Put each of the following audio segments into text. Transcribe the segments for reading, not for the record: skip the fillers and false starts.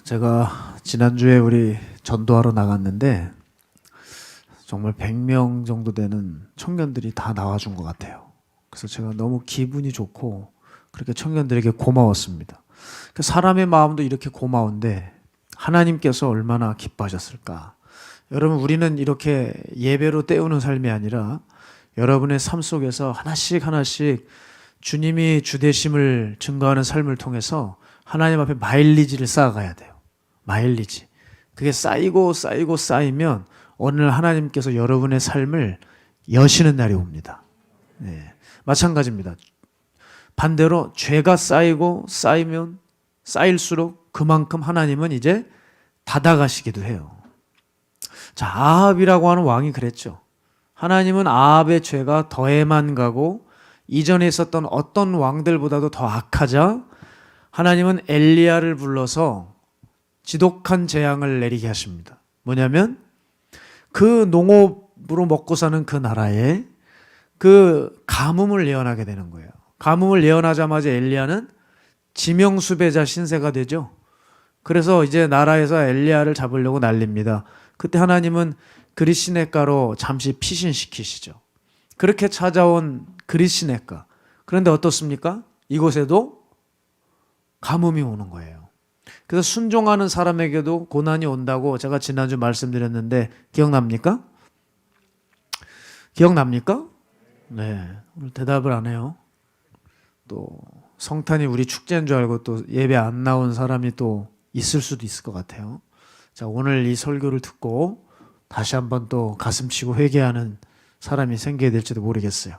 제가 지난주에 우리 전도하러 나갔는데 정말 100명 정도 되는 청년들이 다 나와준 것 같아요. 그래서 제가 너무 기분이 좋고 그렇게 청년들에게 고마웠습니다. 사람의 마음도 이렇게 고마운데 하나님께서 얼마나 기뻐하셨을까. 여러분, 우리는 이렇게 예배로 때우는 삶이 아니라 여러분의 삶 속에서 하나씩 하나씩 주님이 주되심을 증거하는 삶을 통해서 하나님 앞에 마일리지를 쌓아가야 돼요. 마일리지. 그게 쌓이고 쌓이고 쌓이면 어느 날 하나님께서 여러분의 삶을 여시는 날이 옵니다. 네. 마찬가지입니다. 반대로 죄가 쌓이고 쌓이면 쌓일수록 그만큼 하나님은 이제 닫아가시기도 해요. 자, 아합이라고 하는 왕이 그랬죠. 하나님은 아합의 죄가 더해만 가고 이전에 있었던 어떤 왕들보다도 더 악하자 하나님은 엘리야를 불러서 지독한 재앙을 내리게 하십니다. 뭐냐면 그 농업으로 먹고 사는 그 나라에 그 가뭄을 예언하게 되는 거예요. 가뭄을 예언하자마자 엘리야는 지명수배자 신세가 되죠. 그래서 이제 나라에서 엘리야를 잡으려고 난립니다. 그때 하나님은 그릿시냇가로 잠시 피신시키시죠. 그렇게 찾아온 그릿시냇가. 그런데 어떻습니까? 이곳에도 가뭄이 오는 거예요. 그래서 순종하는 사람에게도 고난이 온다고 제가 지난주 말씀드렸는데 기억납니까? 기억납니까? 네. 오늘 대답을 안 해요. 또 성탄이 우리 축제인 줄 알고 또 예배 안 나온 사람이 또 있을 수도 있을 것 같아요. 자, 오늘 이 설교를 듣고 다시 한번 또 가슴치고 회개하는 사람이 생겨야 될지도 모르겠어요.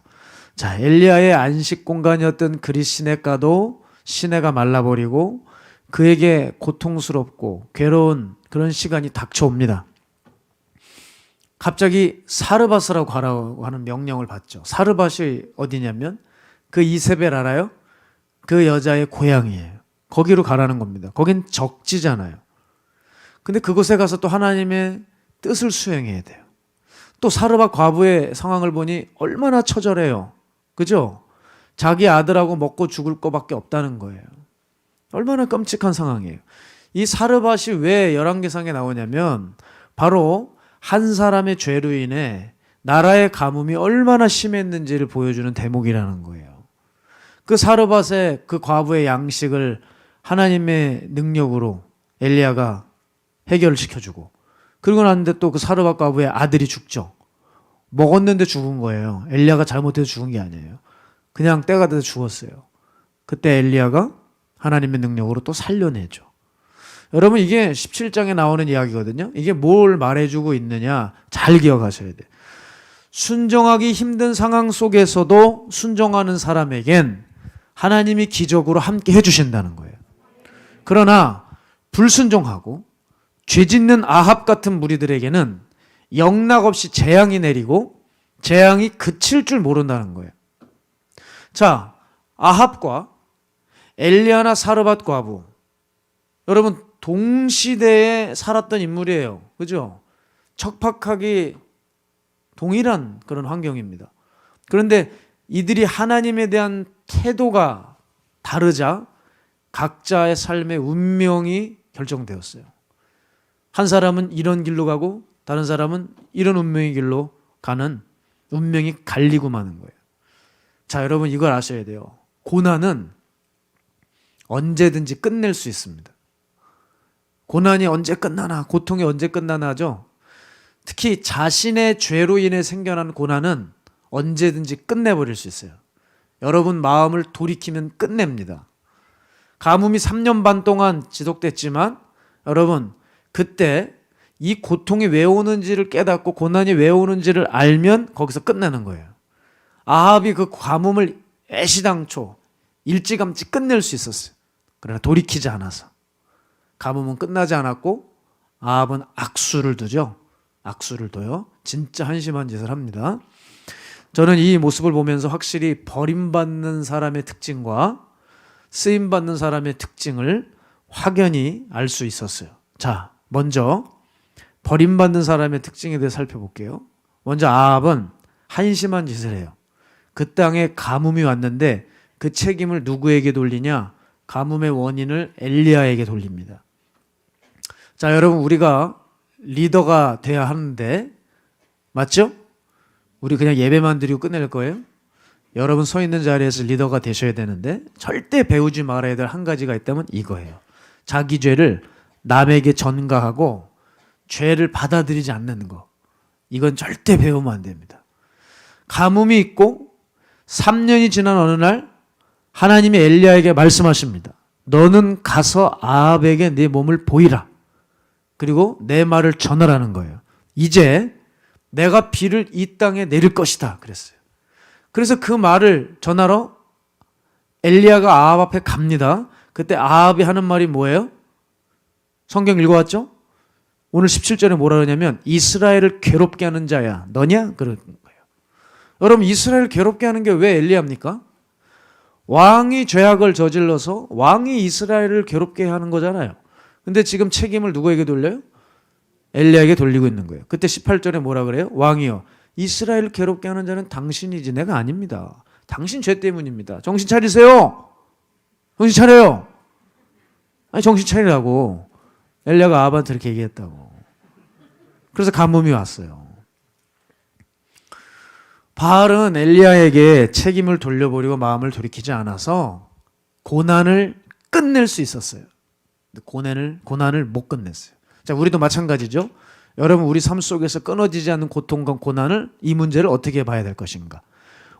자, 엘리야의 안식 공간이었던 그릿시냇가도 시내가 말라버리고 그에게 고통스럽고 괴로운 그런 시간이 닥쳐옵니다. 갑자기 사르밧으라고 가라고 하는 명령을 받죠. 사르밧이 어디냐면 그 이세벨 알아요? 그 여자의 고향이에요. 거기로 가라는 겁니다. 거긴 적지잖아요. 근데 그곳에 가서 또 하나님의 뜻을 수행해야 돼요. 또 사르밧 과부의 상황을 보니 얼마나 처절해요. 그죠? 자기 아들하고 먹고 죽을 거밖에 없다는 거예요. 얼마나 끔찍한 상황이에요. 이 사르밧이 왜 열왕기상에 나오냐면 바로 한 사람의 죄로 인해 나라의 가뭄이 얼마나 심했는지를 보여주는 대목이라는 거예요. 그 사르밧의 그 과부의 양식을 하나님의 능력으로 엘리야가 해결을 시켜주고 그러고 났는데 또 그 사르밧 과부의 아들이 죽죠. 먹었는데 죽은 거예요. 엘리야가 잘못해서 죽은 게 아니에요. 그냥 때가 돼서 죽었어요. 그때 엘리야가 하나님의 능력으로 또 살려내죠. 여러분, 이게 17장에 나오는 이야기거든요. 이게 뭘 말해주고 있느냐 잘 기억하셔야 돼요. 순종하기 힘든 상황 속에서도 순종하는 사람에겐 하나님이 기적으로 함께 해주신다는 거예요. 그러나 불순종하고 죄짓는 아합 같은 무리들에게는 영락없이 재앙이 내리고 재앙이 그칠 줄 모른다는 거예요. 자, 아합과 엘리야나 사르밧 과부, 여러분 동시대에 살았던 인물이에요. 그죠? 척박하기 동일한 그런 환경입니다. 그런데 이들이 하나님에 대한 태도가 다르자 각자의 삶의 운명이 결정되었어요. 한 사람은 이런 길로 가고 다른 사람은 이런 운명의 길로 가는 운명이 갈리고 마는 거예요. 자, 여러분 이걸 아셔야 돼요. 고난은 언제든지 끝낼 수 있습니다. 고난이 언제 끝나나, 고통이 언제 끝나나죠. 특히 자신의 죄로 인해 생겨난 고난은 언제든지 끝내버릴 수 있어요. 여러분 마음을 돌이키면 끝냅니다. 가뭄이 3년 반 동안 지속됐지만 여러분 그때 이 고통이 왜 오는지를 깨닫고 고난이 왜 오는지를 알면 거기서 끝나는 거예요. 아합이 그 가뭄을 애시당초 일찌감치 끝낼 수 있었어요. 그러나 돌이키지 않아서 가뭄은 끝나지 않았고 아합은 악수를 두죠. 악수를 둬요. 진짜 한심한 짓을 합니다. 저는 이 모습을 보면서 확실히 버림받는 사람의 특징과 쓰임받는 사람의 특징을 확연히 알 수 있었어요. 자, 먼저 버림받는 사람의 특징에 대해 살펴볼게요. 먼저 아합은 한심한 짓을 해요. 그 땅에 가뭄이 왔는데 그 책임을 누구에게 돌리냐? 가뭄의 원인을 엘리야에게 돌립니다. 자, 여러분, 우리가 리더가 돼야 하는데, 맞죠? 우리 그냥 예배만 드리고 끝낼 거예요? 여러분 서 있는 자리에서 리더가 되셔야 되는데 절대 배우지 말아야 될 한 가지가 있다면 이거예요. 자기 죄를 남에게 전가하고 죄를 받아들이지 않는 거. 이건 절대 배우면 안 됩니다. 가뭄이 있고 3년이 지난 어느 날 하나님이 엘리야에게 말씀하십니다. 너는 가서 아합에게 네 몸을 보이라. 그리고 내 말을 전하라는 거예요. 이제 내가 비를 이 땅에 내릴 것이다 그랬어요. 그래서 그 말을 전하러 엘리야가 아합 앞에 갑니다. 그때 아합이 하는 말이 뭐예요? 성경 읽어왔죠? 오늘 17절에 뭐라 그러냐면 이스라엘을 괴롭게 하는 자야 너냐? 그런 거예요. 여러분 이스라엘을 괴롭게 하는 게 왜 엘리야입니까? 왕이 죄악을 저질러서 왕이 이스라엘을 괴롭게 하는 거잖아요. 근데 지금 책임을 누구에게 돌려요? 엘리야에게 돌리고 있는 거예요. 그때 18절에 뭐라 그래요? 왕이여 이스라엘을 괴롭게 하는 자는 당신이지 내가 아닙니다. 당신 죄 때문입니다. 정신 차리세요. 정신 차려요. 아니 정신 차리라고. 엘리야가 아합한테 이렇게 얘기했다고. 그래서 가뭄이 왔어요. 바알은 엘리야에게 책임을 돌려버리고 마음을 돌이키지 않아서 고난을 끝낼 수 있었어요. 고난을 못 끝냈어요. 자, 우리도 마찬가지죠. 여러분 우리 삶 속에서 끊어지지 않는 고통과 고난을 이 문제를 어떻게 봐야 될 것인가.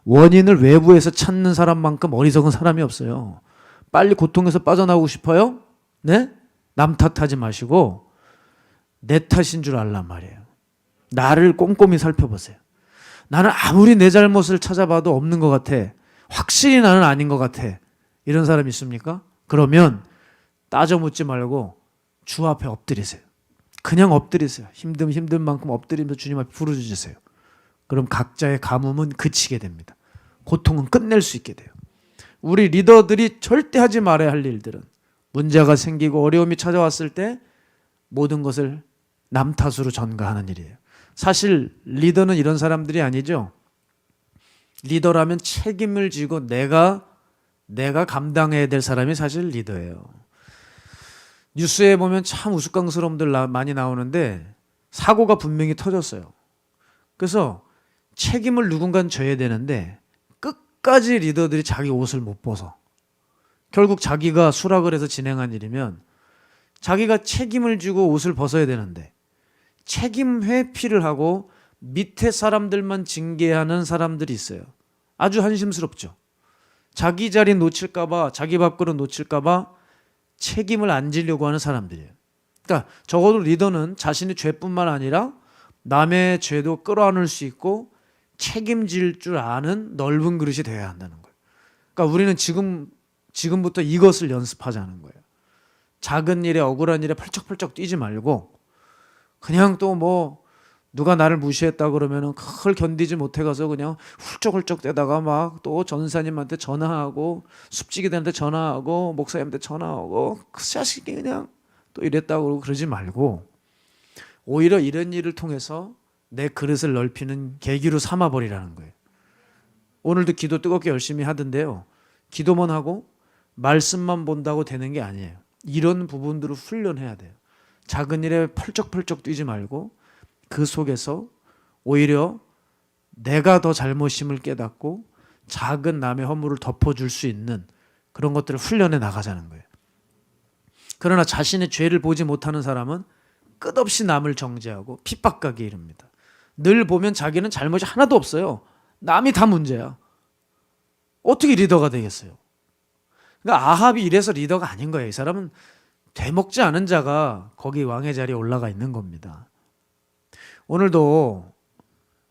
원인을 외부에서 찾는 사람만큼 어리석은 사람이 없어요. 빨리 고통에서 빠져나오고 싶어요? 네? 남 탓하지 마시고 내 탓인 줄 알란 말이에요. 나를 꼼꼼히 살펴보세요. 나는 아무리 내 잘못을 찾아봐도 없는 것 같아. 확실히 나는 아닌 것 같아. 이런 사람 있습니까? 그러면 따져 묻지 말고 주 앞에 엎드리세요. 그냥 엎드리세요. 힘든 만큼 엎드리면서 주님 앞에 부르짖으세요. 그럼 각자의 가뭄은 그치게 됩니다. 고통은 끝낼 수 있게 돼요. 우리 리더들이 절대 하지 말아야 할 일들은 문제가 생기고 어려움이 찾아왔을 때 모든 것을 남 탓으로 전가하는 일이에요. 사실 리더는 이런 사람들이 아니죠. 리더라면 책임을 지고 내가 감당해야 될 사람이 사실 리더예요. 뉴스에 보면 참 우스꽝스러움들 많이 나오는데 사고가 분명히 터졌어요. 그래서 책임을 누군가는 져야 되는데 끝까지 리더들이 자기 옷을 못 벗어. 결국 자기가 수락을 해서 진행한 일이면 자기가 책임을 지고 옷을 벗어야 되는데 책임 회피를 하고 밑에 사람들만 징계하는 사람들이 있어요. 아주 한심스럽죠. 자기 자리 놓칠까 봐, 자기 밥그릇 놓칠까 봐 책임을 안 지려고 하는 사람들이에요. 그러니까 적어도 리더는 자신의 죄뿐만 아니라 남의 죄도 끌어안을 수 있고 책임질 줄 아는 넓은 그릇이 되어야 한다는 거예요. 그러니까 우리는 지금부터 이것을 연습하자는 거예요. 작은 일에 억울한 일에 펄쩍펄쩍 뛰지 말고 그냥 또 뭐 누가 나를 무시했다 그러면은 그걸 견디지 못해 가서 그냥 훌쩍훌쩍 대다가 막 또 전사님한테 전화하고 숲지기들한테 전화하고 목사님한테 전화하고 그 자식이 그냥 또 이랬다고 그러지 말고 오히려 이런 일을 통해서 내 그릇을 넓히는 계기로 삼아버리라는 거예요. 오늘도 기도 뜨겁게 열심히 하던데요. 기도만 하고 말씀만 본다고 되는 게 아니에요. 이런 부분들을 훈련해야 돼요. 작은 일에 펄쩍펄쩍 뛰지 말고 그 속에서 오히려 내가 더 잘못임을 깨닫고 작은 남의 허물을 덮어줄 수 있는 그런 것들을 훈련해 나가자는 거예요. 그러나 자신의 죄를 보지 못하는 사람은 끝없이 남을 정죄하고 핍박하게 이릅니다. 늘 보면 자기는 잘못이 하나도 없어요. 남이 다 문제야. 어떻게 리더가 되겠어요? 그러니까 아합이 이래서 리더가 아닌 거예요. 이 사람은 되먹지 않은 자가 거기 왕의 자리에 올라가 있는 겁니다. 오늘도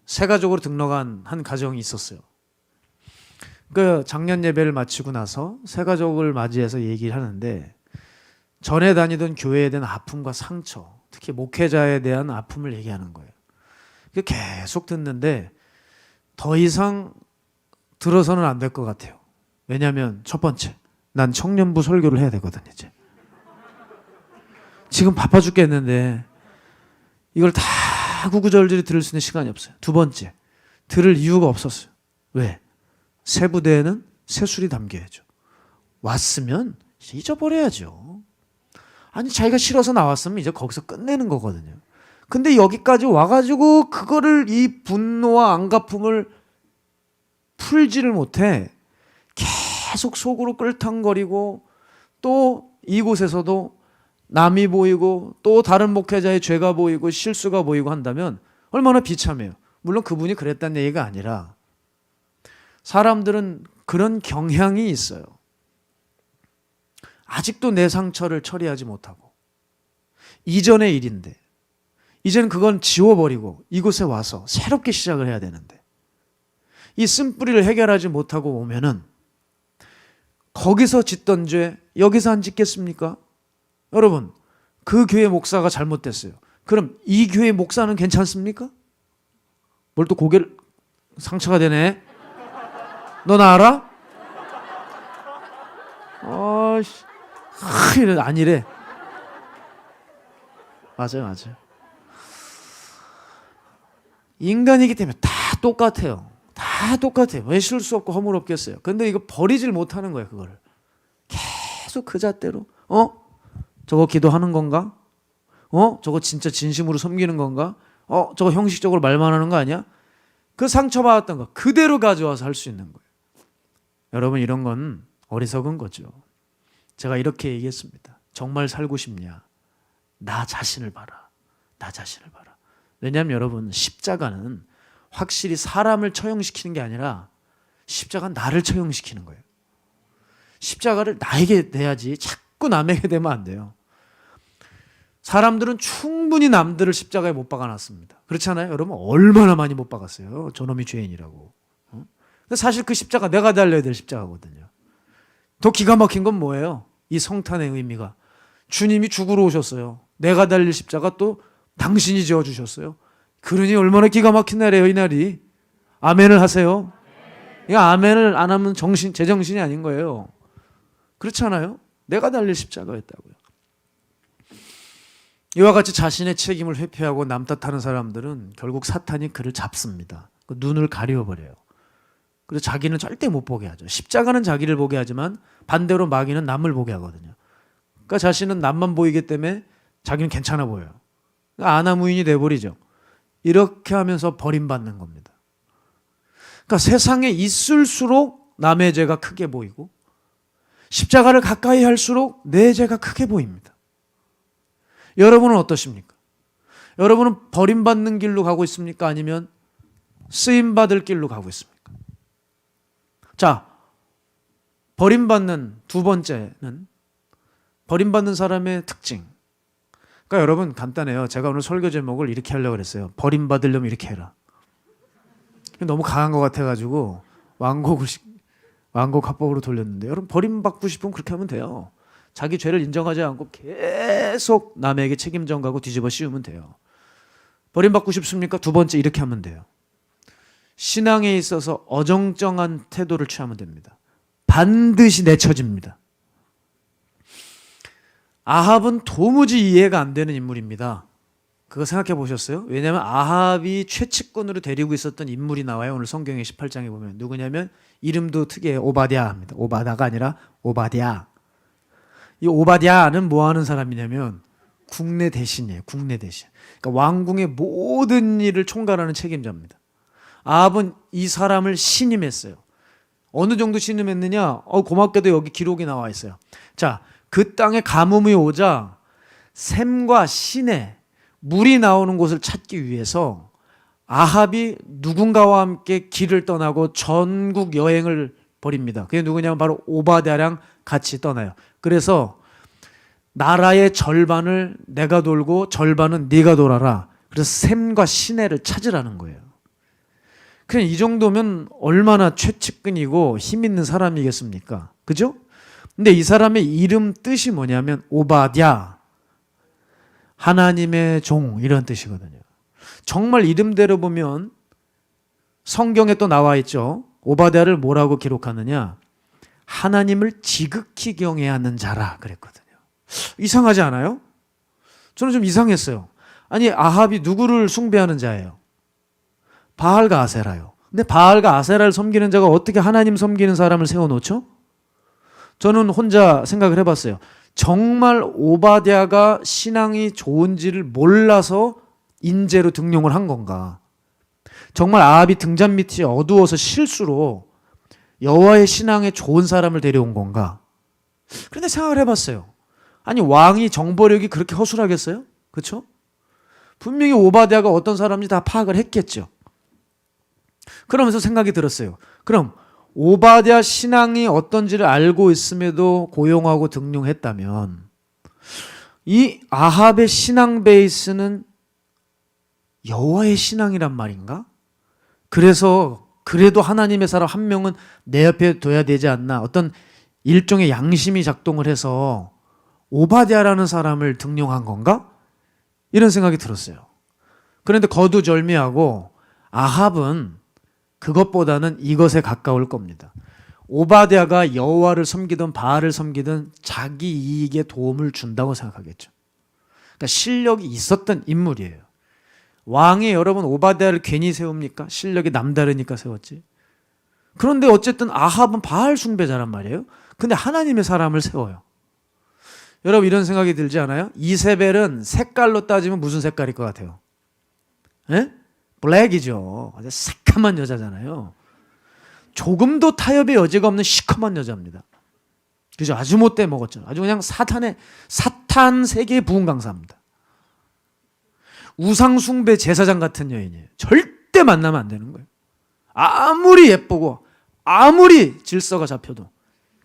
새 가족으로 등록한 한 가정이 있었어요. 그 작년 예배를 마치고 나서 새 가족을 맞이해서 얘기를 하는데 전에 다니던 교회에 대한 아픔과 상처, 특히 목회자에 대한 아픔을 얘기하는 거예요. 계속 듣는데 더 이상 들어서는 안 될 것 같아요. 왜냐하면 첫 번째, 난 청년부 설교를 해야 되거든 이제. 지금 바빠 죽겠는데 이걸 다 구구절절히 들을 수 있는 시간이 없어요. 두 번째, 들을 이유가 없었어요. 왜? 새 부대에는 새 술이 담겨야죠. 왔으면 잊어버려야죠. 아니 자기가 싫어서 나왔으면 이제 거기서 끝내는 거거든요. 근데 여기까지 와가지고 그거를 이 분노와 안갚음을 풀지를 못해 계속 속으로 끓탕거리고 또 이곳에서도 남이 보이고 또 다른 목회자의 죄가 보이고 실수가 보이고 한다면 얼마나 비참해요. 물론 그분이 그랬다는 얘기가 아니라 사람들은 그런 경향이 있어요. 아직도 내 상처를 처리하지 못하고 이전의 일인데 이제는 그건 지워버리고 이곳에 와서 새롭게 시작을 해야 되는데 이 쓴뿌리를 해결하지 못하고 오면은 거기서 짓던 죄 여기서 안 짓겠습니까? 여러분 그 교회 목사가 잘못됐어요. 그럼 이 교회 목사는 괜찮습니까? 뭘 또 고개를 상처가 되네. 너 나 알아? 이래 아니래. 맞아요. 인간이기 때문에 다 똑같아요. 다 똑같아요. 왜 실수 없고 허물 없겠어요. 근데 이거 버리질 못하는 거예요. 그거를 계속 그 잣대로 저거 기도하는 건가? 저거 진짜 진심으로 섬기는 건가? 저거 형식적으로 말만 하는 거 아니야? 그 상처받았던 거 그대로 가져와서 할 수 있는 거예요. 여러분 이런 건 어리석은 거죠. 제가 이렇게 얘기했습니다. 정말 살고 싶냐? 나 자신을 봐라. 왜냐하면 여러분 십자가는 확실히 사람을 처형시키는 게 아니라 십자가는 나를 처형시키는 거예요. 십자가를 나에게 내야지 자꾸 남에게 대면 안 돼요. 사람들은 충분히 남들을 십자가에 못 박아놨습니다. 그렇지 않아요? 여러분 얼마나 많이 못 박았어요. 저놈이 죄인이라고. 근데 사실 그 십자가 내가 달려야 될 십자가거든요. 더 기가 막힌 건 뭐예요? 이 성탄의 의미가 주님이 죽으러 오셨어요. 내가 달릴 십자가 또 당신이 지어주셨어요. 그러니 얼마나 기가 막힌 날이에요, 이 날이. 아멘을 하세요. 이 아멘을 안 하면 제정신이 아닌 거예요. 그렇지 않아요? 내가 달릴 십자가였다고요. 이와 같이 자신의 책임을 회피하고 남 탓하는 사람들은 결국 사탄이 그를 잡습니다. 그 눈을 가려버려요. 그래서 자기는 절대 못 보게 하죠. 십자가는 자기를 보게 하지만 반대로 마귀는 남을 보게 하거든요. 그러니까 자신은 남만 보이기 때문에 자기는 괜찮아 보여요. 그러니까 아나무인이 돼버리죠. 이렇게 하면서 버림받는 겁니다. 그러니까 세상에 있을수록 남의 죄가 크게 보이고 십자가를 가까이 할수록 내 죄가 크게 보입니다. 여러분은 어떠십니까? 여러분은 버림받는 길로 가고 있습니까? 아니면 쓰임받을 길로 가고 있습니까? 자, 버림받는 두 번째는 버림받는 사람의 특징. 그러니까 여러분 간단해요. 제가 오늘 설교 제목을 이렇게 하려고 그랬어요. 버림받으려면 이렇게 해라. 너무 강한 것 같아가지고 완곡 합법으로 돌렸는데 여러분 버림받고 싶으면 그렇게 하면 돼요. 자기 죄를 인정하지 않고 계속 남에게 책임 전가하고 뒤집어 씌우면 돼요. 버림받고 싶습니까? 두 번째 이렇게 하면 돼요. 신앙에 있어서 어정쩡한 태도를 취하면 됩니다. 반드시 내쳐집니다. 아합은 도무지 이해가 안 되는 인물입니다. 그거 생각해 보셨어요? 왜냐하면 아합이 최측근으로 데리고 있었던 인물이 나와요. 오늘 성경의 18장에 보면 누구냐면 이름도 특이해요. 오바댜입니다. 오바다가 아니라 오바댜. 이 오바댜는 뭐 하는 사람이냐면 국내 대신이에요. 국내 대신. 그러니까 왕궁의 모든 일을 총괄하는 책임자입니다. 아합은 이 사람을 신임했어요. 어느 정도 신임했느냐? 고맙게도 여기 기록이 나와 있어요. 자, 그 땅에 가뭄이 오자 샘과 시내 물이 나오는 곳을 찾기 위해서 아합이 누군가와 함께 길을 떠나고 전국 여행을 벌입니다. 그게 누구냐면 바로 오바댜랑 같이 떠나요. 그래서 나라의 절반을 내가 돌고 절반은 네가 돌아라. 그래서 샘과 시내를 찾으라는 거예요. 그냥 이 정도면 얼마나 최측근이고 힘 있는 사람이겠습니까? 그죠? 근데 이 사람의 이름 뜻이 뭐냐면 오바댜, 하나님의 종 이런 뜻이거든요. 정말 이름대로 보면 성경에 또 나와 있죠. 오바댜를 뭐라고 기록하느냐? 하나님을 지극히 경외하는 자라 그랬거든요. 이상하지 않아요? 저는 좀 이상했어요. 아니 아합이 누구를 숭배하는 자예요? 바알과 아세라요. 근데 바알과 아세라를 섬기는 자가 어떻게 하나님 섬기는 사람을 세워놓죠? 저는 혼자 생각을 해봤어요. 정말 오바댜가 신앙이 좋은지를 몰라서 인재로 등용을 한 건가? 정말 아합이 등잔 밑이 어두워서 실수로 여호와의 신앙에 좋은 사람을 데려온 건가? 그런데 생각을 해봤어요. 아니, 왕이 정보력이 그렇게 허술하겠어요? 그렇죠? 분명히 오바댜가 어떤 사람인지 다 파악을 했겠죠. 그러면서 생각이 들었어요. 그럼 오바댜 신앙이 어떤지를 알고 있음에도 고용하고 등용했다면 이 아합의 신앙 베이스는 여호와의 신앙이란 말인가? 그래서 그래도 하나님의 사람 한 명은 내 옆에 둬야 되지 않나? 어떤 일종의 양심이 작동을 해서 오바댜라는 사람을 등용한 건가? 이런 생각이 들었어요. 그런데 거두절미하고 아합은 그것보다는 이것에 가까울 겁니다. 오바댜가 여호와를 섬기든 바알을 섬기든 자기 이익에 도움을 준다고 생각하겠죠. 그러니까 실력이 있었던 인물이에요. 왕이 여러분 오바댜를 괜히 세웁니까? 실력이 남다르니까 세웠지. 그런데 어쨌든 아합은 바알 숭배자란 말이에요. 근데 하나님의 사람을 세워요. 여러분 이런 생각이 들지 않아요? 이세벨은 색깔로 따지면 무슨 색깔일 것 같아요? 에? 블랙이죠. 아주 새카만 여자잖아요. 조금도 타협의 여지가 없는 시커먼 여자입니다. 그죠? 아주 못돼 먹었죠. 아주 그냥 사탄 세계의 부흥 강사입니다. 우상숭배 제사장 같은 여인이에요. 절대 만나면 안 되는 거예요. 아무리 예쁘고 아무리 질서가 잡혀도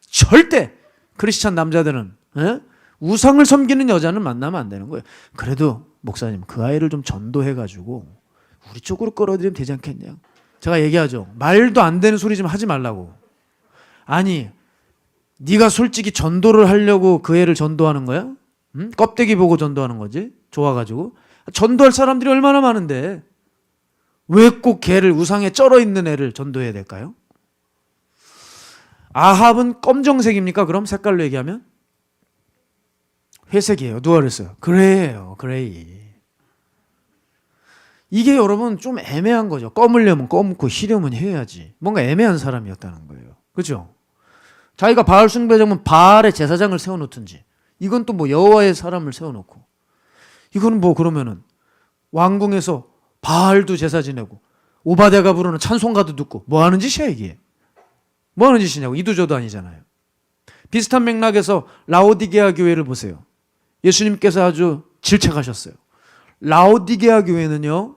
절대 크리스찬 남자들은 우상을 섬기는 여자는 만나면 안 되는 거예요. 그래도 목사님 그 아이를 좀 전도해가지고 우리 쪽으로 끌어들이면 되지 않겠냐. 제가 얘기하죠. 말도 안 되는 소리 좀 하지 말라고. 아니 네가 솔직히 전도를 하려고 그 애를 전도하는 거야? 응? 껍데기 보고 전도하는 거지? 좋아가지고. 전도할 사람들이 얼마나 많은데 왜 꼭 걔를 우상에 쩔어 있는 애를 전도해야 될까요? 아합은 검정색입니까? 그럼 색깔로 얘기하면? 회색이에요. 누가 그랬어요? 그레이예요. 그레이. 이게 여러분 좀 애매한 거죠. 검으려면 검고 희려면 해야지. 뭔가 애매한 사람이었다는 거예요. 그렇죠? 자기가 바알 숭배자면 바알의 제사장을 세워놓든지 이건 또 뭐 여호와의 사람을 세워놓고 이거는 뭐 그러면은 왕궁에서 바알도 제사 지내고 오바댜가 부르는 찬송가도 듣고 뭐 하는 짓이야 이게? 뭐 하는 짓이냐고. 이도저도 아니잖아요. 비슷한 맥락에서 라오디게아 교회를 보세요. 예수님께서 아주 질책하셨어요. 라오디게아 교회는요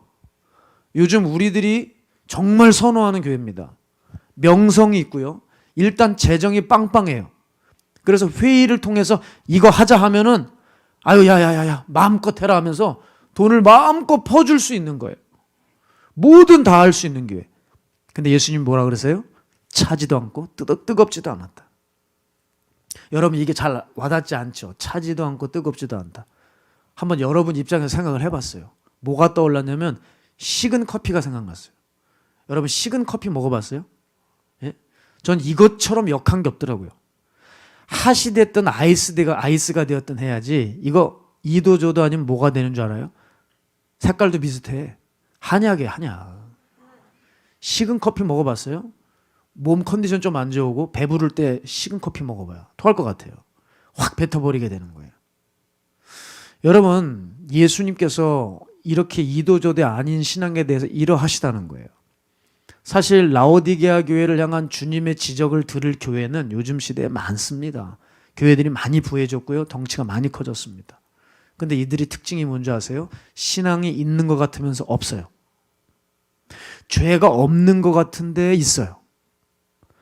요즘 우리들이 정말 선호하는 교회입니다. 명성이 있고요. 일단 재정이 빵빵해요. 그래서 회의를 통해서 이거 하자 하면은 아유 야야야야 마음껏 해라 하면서 돈을 마음껏 퍼줄 수 있는 거예요. 뭐든 다 할 수 있는 교회. 근데 예수님 뭐라 그러세요? 차지도 않고 뜨겁지도 않았다. 여러분 이게 잘 와닿지 않죠? 차지도 않고 뜨겁지도 않다. 한번 여러분 입장에서 생각을 해봤어요. 뭐가 떠올랐냐면 식은 커피가 생각났어요. 여러분 식은 커피 먹어봤어요? 예? 전 이것처럼 역한 게 없더라고요. 핫이 됐든 아이스가 되었든 해야지. 이거 이도저도 아니면 뭐가 되는 줄 알아요? 색깔도 비슷해. 한약이에요, 한약. 식은 커피 먹어봤어요? 몸 컨디션 좀 안 좋고 배부를 때 식은 커피 먹어봐요. 토할 것 같아요. 확 뱉어버리게 되는 거예요. 여러분 예수님께서 이렇게 이도저도 아닌 신앙에 대해서 이러하시다는 거예요. 사실 라오디게아 교회를 향한 주님의 지적을 들을 교회는 요즘 시대에 많습니다. 교회들이 많이 부해졌고요. 덩치가 많이 커졌습니다. 근데 이들이 특징이 뭔지 아세요? 신앙이 있는 것 같으면서 없어요. 죄가 없는 것 같은데 있어요.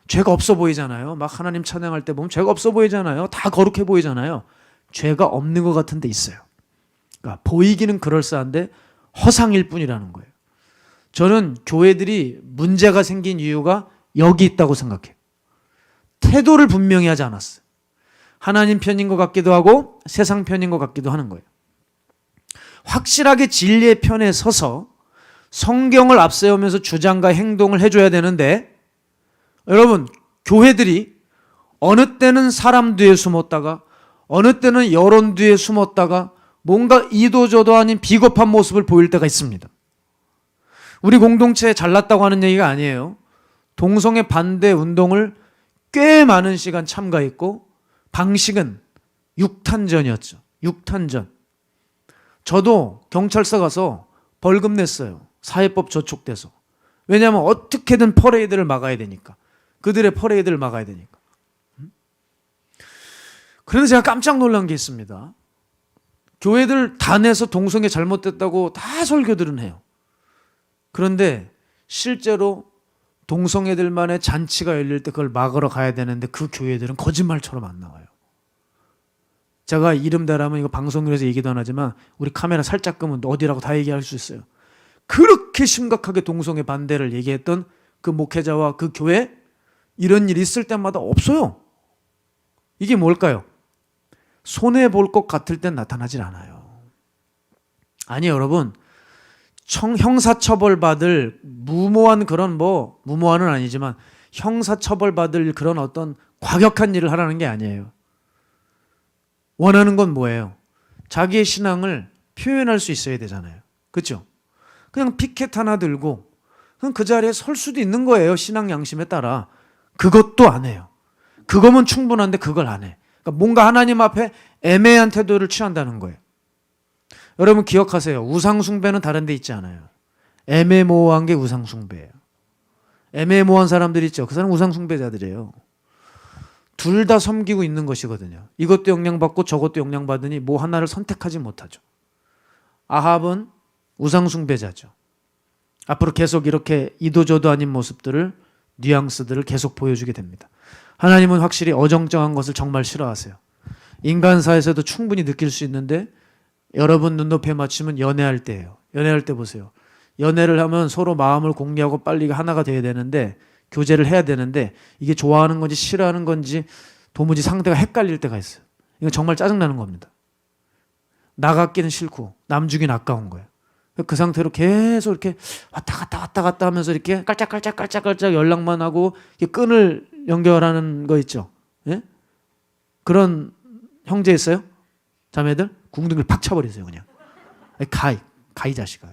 죄가 없어 보이잖아요. 막 하나님 찬양할 때 보면 죄가 없어 보이잖아요. 다 거룩해 보이잖아요. 죄가 없는 것 같은데 있어요. 그러니까 보이기는 그럴싸한데 허상일 뿐이라는 거예요. 저는 교회들이 문제가 생긴 이유가 여기 있다고 생각해요. 태도를 분명히 하지 않았어요. 하나님 편인 것 같기도 하고 세상 편인 것 같기도 하는 거예요. 확실하게 진리의 편에 서서 성경을 앞세우면서 주장과 행동을 해줘야 되는데 여러분 교회들이 어느 때는 사람 뒤에 숨었다가 어느 때는 여론 뒤에 숨었다가 뭔가 이도저도 아닌 비겁한 모습을 보일 때가 있습니다. 우리 공동체에 잘났다고 하는 얘기가 아니에요. 동성애 반대 운동을 꽤 많은 시간 참가했고 방식은 육탄전이었죠. 육탄전. 저도 경찰서 가서 벌금 냈어요. 사회법 저촉돼서. 왜냐하면 어떻게든 퍼레이드를 막아야 되니까. 그들의 퍼레이드를 막아야 되니까. 그런데 제가 깜짝 놀란 게 있습니다. 교회들 다 내서 동성애 잘못됐다고 다 설교들은 해요. 그런데 실제로 동성애들만의 잔치가 열릴 때 그걸 막으러 가야 되는데 그 교회들은 거짓말처럼 안 나와요. 제가 이름 대라면 이거 방송에서 얘기도 안 하지만 우리 카메라 살짝 끄면 어디라고 다 얘기할 수 있어요. 그렇게 심각하게 동성애 반대를 얘기했던 그 목회자와 그 교회, 이런 일이 있을 때마다 없어요. 이게 뭘까요? 손해볼 것 같을 땐 나타나질 않아요. 아니 여러분, 형사처벌받을 무모한 그런 무모한은 아니지만 형사처벌받을 그런 어떤 과격한 일을 하라는 게 아니에요. 원하는 건 뭐예요? 자기의 신앙을 표현할 수 있어야 되잖아요. 그렇죠? 그냥 피켓 하나 들고 그냥 그 자리에 설 수도 있는 거예요. 신앙 양심에 따라. 그것도 안 해요. 그거면 충분한데 그걸 안 해. 그러니까 뭔가 하나님 앞에 애매한 태도를 취한다는 거예요. 여러분 기억하세요. 우상숭배는 다른 데 있지 않아요. 애매모호한 게 우상숭배예요. 애매모호한 사람들 있죠. 그 사람은 우상숭배자들이에요. 둘 다 섬기고 있는 것이거든요. 이것도 영향받고 저것도 영향받으니 뭐 하나를 선택하지 못하죠. 아합은 우상숭배자죠. 앞으로 계속 이렇게 이도저도 아닌 모습들을, 뉘앙스들을 계속 보여주게 됩니다. 하나님은 확실히 어정쩡한 것을 정말 싫어하세요. 인간사에서도 충분히 느낄 수 있는데 여러분 눈높이에 맞추면 연애할 때예요. 연애할 때 보세요. 연애를 하면 서로 마음을 공유하고 빨리 하나가 돼야 되는데, 교제를 해야 되는데 이게 좋아하는 건지 싫어하는 건지 도무지 상대가 헷갈릴 때가 있어요. 이건 정말 짜증나는 겁니다. 나 같기는 싫고 남 주긴 아까운 거예요. 그 상태로 계속 이렇게 왔다 갔다 하면서 이렇게 깔짝깔짝 연락만 하고 끈을 연결하는 거 있죠. 예? 그런 형제 있어요? 자매들? 궁둥이를 팍 차버리세요 그냥. 가이 자식아.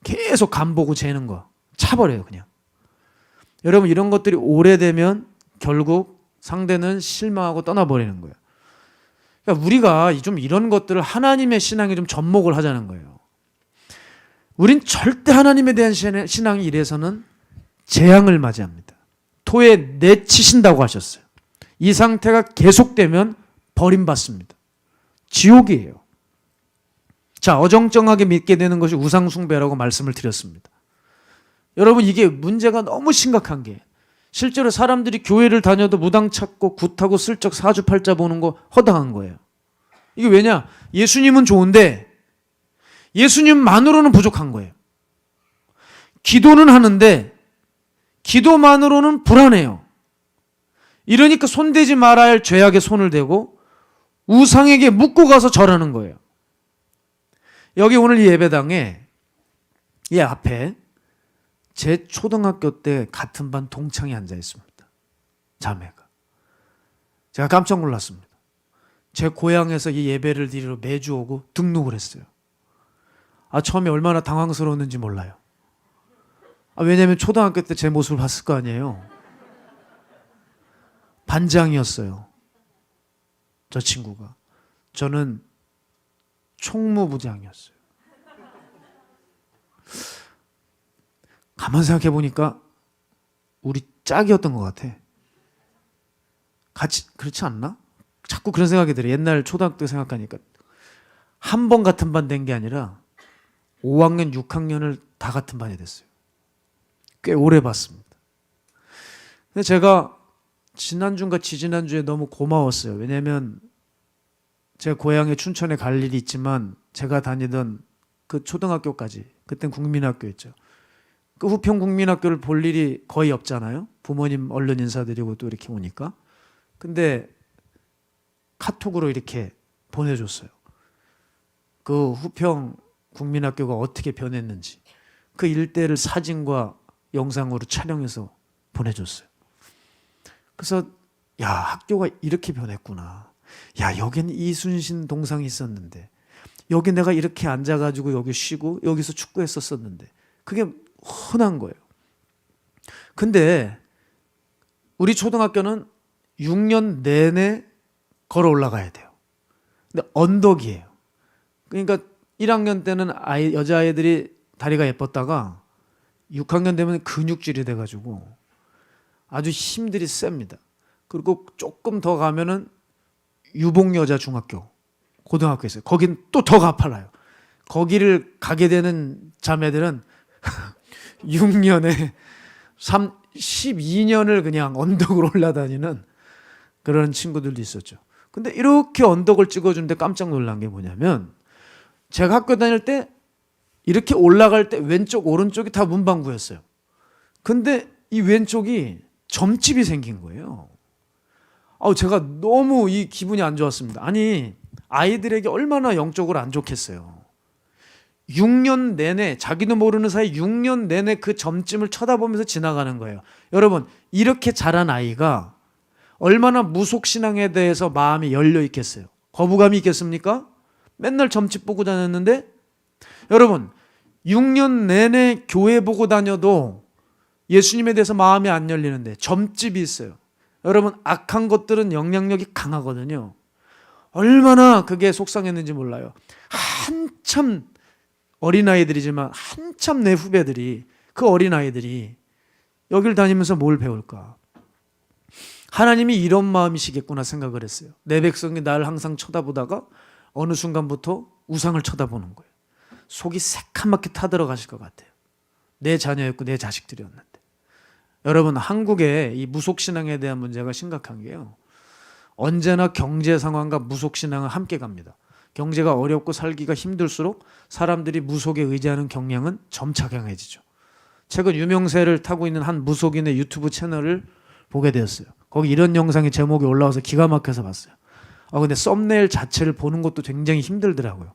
계속 간 보고 재는 거 차버려요 그냥. 여러분 이런 것들이 오래되면 결국 상대는 실망하고 떠나버리는 거예요. 그러니까 우리가 좀 이런 것들을 하나님의 신앙에 좀 접목을 하자는 거예요. 우린 절대 하나님에 대한 신앙이 이래서는 재앙을 맞이합니다. 토에 내치신다고 하셨어요. 이 상태가 계속되면 버림받습니다. 지옥이에요. 자, 어정쩡하게 믿게 되는 것이 우상숭배라고 말씀을 드렸습니다. 여러분 이게 문제가 너무 심각한 게, 실제로 사람들이 교회를 다녀도 무당 찾고 굿하고 슬쩍 사주팔자 보는 거 허당한 거예요. 이게 왜냐? 예수님은 좋은데 예수님만으로는 부족한 거예요. 기도는 하는데 기도만으로는 불안해요. 이러니까 손대지 말아야 할 죄악에 손을 대고 우상에게 묻고 가서 절하는 거예요. 여기 오늘 이 예배당에 이 앞에 제 초등학교 때 같은 반 동창이 앉아 있습니다. 자매가. 제가 깜짝 놀랐습니다. 제 고향에서 이 예배를 드리러 매주 오고 등록을 했어요. 처음에 얼마나 당황스러웠는지 몰라요. 왜냐하면 초등학교 때 제 모습을 봤을 거 아니에요. 반장이었어요. 저 친구가. 저는 총무부장이었어요. 가만 생각해 보니까 우리 짝이었던 것 같아. 같이 그렇지 않나? 자꾸 그런 생각이 들어요. 옛날 초등학교 생각하니까 한 번 같은 반 된 게 아니라 5학년, 6학년을 다 같은 반이 됐어요. 꽤 오래 봤습니다. 근데 제가 지난주인가 지지난주에 너무 고마웠어요. 왜냐하면 제 고향에 춘천에 갈 일이 있지만 제가 다니던 그 초등학교까지, 그땐 국민학교였죠. 그 후평 국민학교를 볼 일이 거의 없잖아요. 부모님 얼른 인사드리고 또 이렇게 오니까. 근데 카톡으로 이렇게 보내줬어요. 그 후평 국민학교가 어떻게 변했는지 그 일대를 사진과 영상으로 촬영해서 보내줬어요. 그래서 야, 학교가 이렇게 변했구나. 야, 여긴 이순신 동상이 있었는데, 여기 내가 이렇게 앉아가지고 여기 쉬고 여기서 축구했었었는데, 그게 흔한 거예요. 근데 우리 초등학교는 6년 내내 걸어 올라가야 돼요. 근데 언덕이에요. 그러니까 1학년 때는 여자아이들이 다리가 예뻤다가 6학년 되면 근육질이 돼가지고 아주 힘들이 셉니다. 그리고 조금 더 가면은 유복여자 중학교, 고등학교 있어요. 거긴 또 더 가팔라요. 거기를 가게 되는 자매들은 6년에 12년을 그냥 언덕을 올라다니는 그런 친구들도 있었죠. 근데 이렇게 언덕을 찍어주는데 깜짝 놀란 게 뭐냐면 제가 학교 다닐 때 이렇게 올라갈 때 왼쪽 오른쪽이 다 문방구였어요. 근데 이 왼쪽이 점집이 생긴 거예요. 제가 너무 이 기분이 안 좋았습니다. 아니 아이들에게 얼마나 영적으로 안 좋겠어요. 6년 내내 자기도 모르는 사이 6년 내내 그 점집을 쳐다보면서 지나가는 거예요. 여러분 이렇게 자란 아이가 얼마나 무속신앙에 대해서 마음이 열려 있겠어요. 거부감이 있겠습니까? 맨날 점집 보고 다녔는데 여러분 6년 내내 교회 보고 다녀도 예수님에 대해서 마음이 안 열리는데 점집이 있어요. 여러분 악한 것들은 영향력이 강하거든요. 얼마나 그게 속상했는지 몰라요. 한참 어린아이들이지만 한참 내 후배들이 그 어린아이들이 여길 다니면서 뭘 배울까? 하나님이 이런 마음이시겠구나 생각을 했어요. 내 백성이 나를 항상 쳐다보다가 어느 순간부터 우상을 쳐다보는 거예요. 속이 새카맣게 타들어가실 것 같아요. 내 자녀였고 내 자식들이었는데. 여러분 한국의 이 무속신앙에 대한 문제가 심각한 게요. 언제나 경제 상황과 무속신앙은 함께 갑니다. 경제가 어렵고 살기가 힘들수록 사람들이 무속에 의지하는 경향은 점차 강해지죠. 최근 유명세를 타고 있는 한 무속인의 유튜브 채널을 보게 되었어요. 거기 이런 영상의 제목이 올라와서 기가 막혀서 봤어요. 근데 썸네일 자체를 보는 것도 굉장히 힘들더라고요.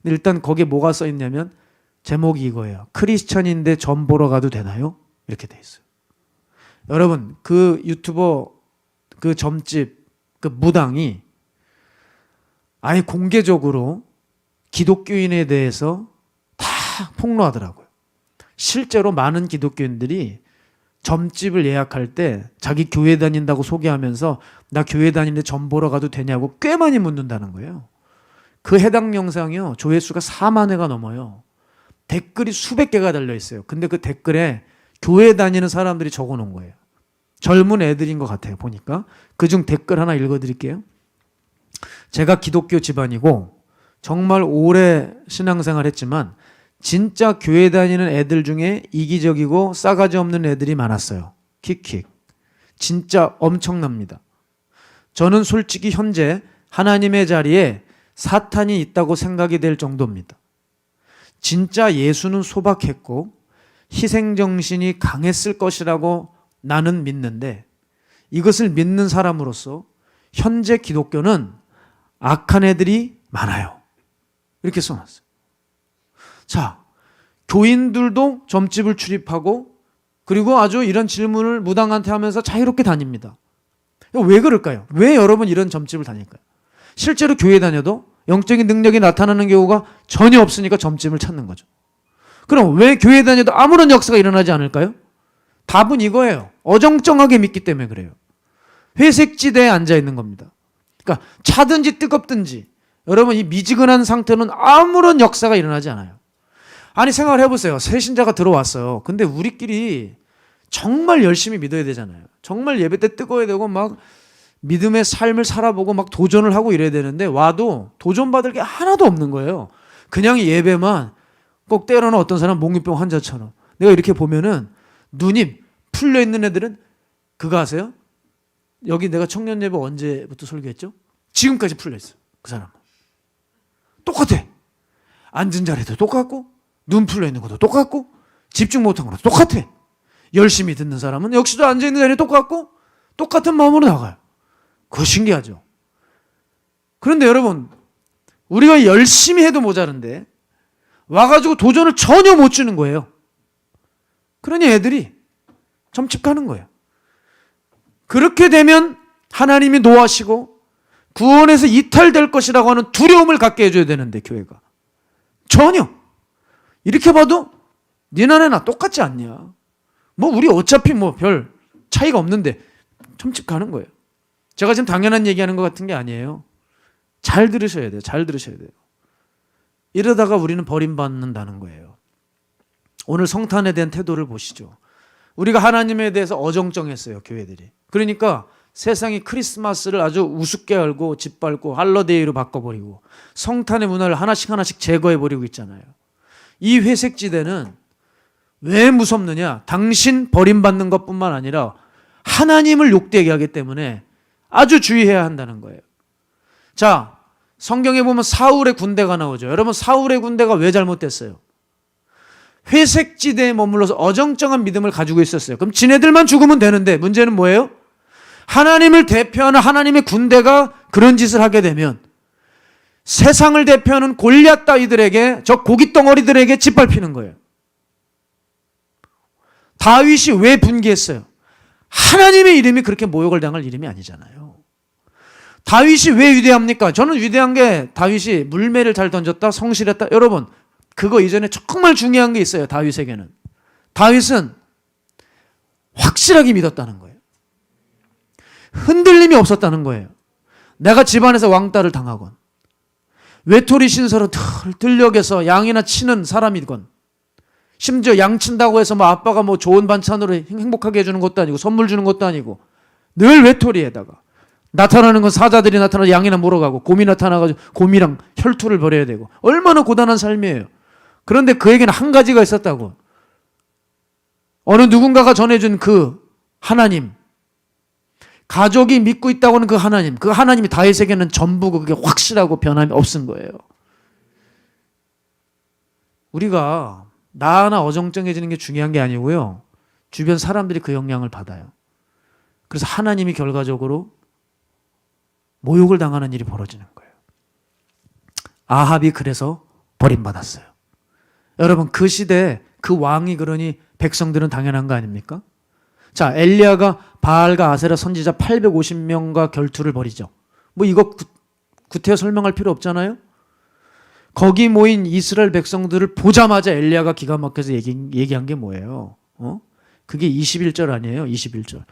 근데 일단 거기에 뭐가 써 있냐면 제목이 이거예요. 크리스천인데 점 보러 가도 되나요? 이렇게 돼 있어요. 여러분 그 유튜버 그 점집 그 무당이 아예 공개적으로 기독교인에 대해서 다 폭로하더라고요. 실제로 많은 기독교인들이 점집을 예약할 때 자기 교회 다닌다고 소개하면서 나 교회 다니는데 점 보러 가도 되냐고 꽤 많이 묻는다는 거예요. 그 해당 영상이요 조회수가 4만 회가 넘어요. 댓글이 수백 개가 달려 있어요. 근데 그 댓글에 교회 다니는 사람들이 적어놓은 거예요. 젊은 애들인 것 같아요. 보니까 그중 댓글 하나 읽어드릴게요. 제가 기독교 집안이고 정말 오래 신앙생활 했지만 진짜 교회 다니는 애들 중에 이기적이고 싸가지 없는 애들이 많았어요. 킥킥. 진짜 엄청납니다. 저는 솔직히 현재 하나님의 자리에 사탄이 있다고 생각이 될 정도입니다. 진짜 예수는 소박했고 희생정신이 강했을 것이라고 나는 믿는데 이것을 믿는 사람으로서 현재 기독교는 악한 애들이 많아요. 이렇게 써놨어요. 자, 교인들도 점집을 출입하고 그리고 아주 이런 질문을 무당한테 하면서 자유롭게 다닙니다. 왜 그럴까요? 왜 여러분 이런 점집을 다닐까요? 실제로 교회 다녀도 영적인 능력이 나타나는 경우가 전혀 없으니까 점집을 찾는 거죠. 그럼 왜 교회 다녀도 아무런 역사가 일어나지 않을까요? 답은 이거예요. 어정쩡하게 믿기 때문에 그래요. 회색지대에 앉아 있는 겁니다. 그러니까 차든지 뜨겁든지 여러분 이 미지근한 상태는 아무런 역사가 일어나지 않아요. 아니 생각을 해보세요. 새 신자가 들어왔어요. 근데 우리끼리 정말 열심히 믿어야 되잖아요. 정말 예배 때 뜨거워야 되고 막 믿음의 삶을 살아보고 막 도전을 하고 이래야 되는데 와도 도전받을 게 하나도 없는 거예요. 그냥 예배만 꼭 때로는 어떤 사람 몽유병 환자처럼 내가 이렇게 보면은 눈이 풀려 있는 애들은 그거 아세요? 여기 내가 청년 예배 언제부터 설교했죠? 지금까지 풀려 있어요. 그 사람은 똑같아. 앉은 자리도 똑같고 눈 풀려 있는 것도 똑같고 집중 못한 것도 똑같아. 열심히 듣는 사람은 역시도 앉아있는 자리에 똑같고 똑같은 마음으로 나가요. 그거 신기하죠. 그런데 여러분 우리가 열심히 해도 모자른데 와가지고 도전을 전혀 못 주는 거예요. 그러니 애들이 점집 가는 거예요. 그렇게 되면 하나님이 노하시고 구원에서 이탈될 것이라고 하는 두려움을 갖게 해줘야 되는데 교회가 전혀 이렇게 봐도 니나네 나 똑같지 않냐. 뭐 우리 어차피 뭐 별 차이가 없는데 점집 가는 거예요. 제가 지금 당연한 얘기하는 것 같은 게 아니에요. 잘 들으셔야 돼요. 잘 들으셔야 돼요. 이러다가 우리는 버림받는다는 거예요. 오늘 성탄에 대한 태도를 보시죠. 우리가 하나님에 대해서 어정쩡했어요, 교회들이. 그러니까 세상이 크리스마스를 아주 우습게 알고 짓밟고 할러데이로 바꿔버리고 성탄의 문화를 하나씩 하나씩 제거해버리고 있잖아요. 이 회색지대는 왜 무섭느냐? 당신 버림받는 것뿐만 아니라 하나님을 욕되게 하기 때문에 아주 주의해야 한다는 거예요. 자, 성경에 보면 사울의 군대가 나오죠. 여러분, 사울의 군대가 왜 잘못됐어요? 회색지대에 머물러서 어정쩡한 믿음을 가지고 있었어요. 그럼 지네들만 죽으면 되는데 문제는 뭐예요? 하나님을 대표하는 하나님의 군대가 그런 짓을 하게 되면 세상을 대표하는 골리앗 따위들에게, 저 고깃덩어리들에게 짓밟히는 거예요. 다윗이 왜 분개했어요? 하나님의 이름이 그렇게 모욕을 당할 이름이 아니잖아요. 다윗이 왜 위대합니까? 저는 위대한 게 다윗이 물매를 잘 던졌다, 성실했다. 여러분, 그거 이전에 정말 중요한 게 있어요. 다윗에게는. 다윗은 확실하게 믿었다는 거예요. 흔들림이 없었다는 거예요. 내가 집안에서 왕따를 당하건 외톨이 신세로 들녘에서 양이나 치는 사람이건 심지어 양 친다고 해서 뭐 아빠가 뭐 좋은 반찬으로 행복하게 해주는 것도 아니고 선물 주는 것도 아니고 늘 외톨이에다가 나타나는 건 사자들이 나타나서 양이나 물어가고 곰이 나타나가지고 곰이랑 혈투를 벌여야 되고 얼마나 고단한 삶이에요. 그런데 그에게는 한 가지가 있었다고. 어느 누군가가 전해준 그 하나님, 가족이 믿고 있다고 하는 그 하나님이 다윗에게는 전부 그게 확실하고 변함이 없은 거예요. 우리가 나 하나 어정쩡해지는 게 중요한 게 아니고요. 주변 사람들이 그 영향을 받아요. 그래서 하나님이 결과적으로 모욕을 당하는 일이 벌어지는 거예요. 아합이 그래서 버림받았어요. 여러분, 그 시대에 그 왕이 그러니 백성들은 당연한 거 아닙니까? 자, 엘리야가 바알과 아세라 선지자 850명과 결투를 벌이죠. 뭐 이거 구태여 설명할 필요 없잖아요. 거기 모인 이스라엘 백성들을 보자마자 엘리야가 기가 막혀서 얘기한 게 뭐예요? 그게 21절 아니에요? 21절.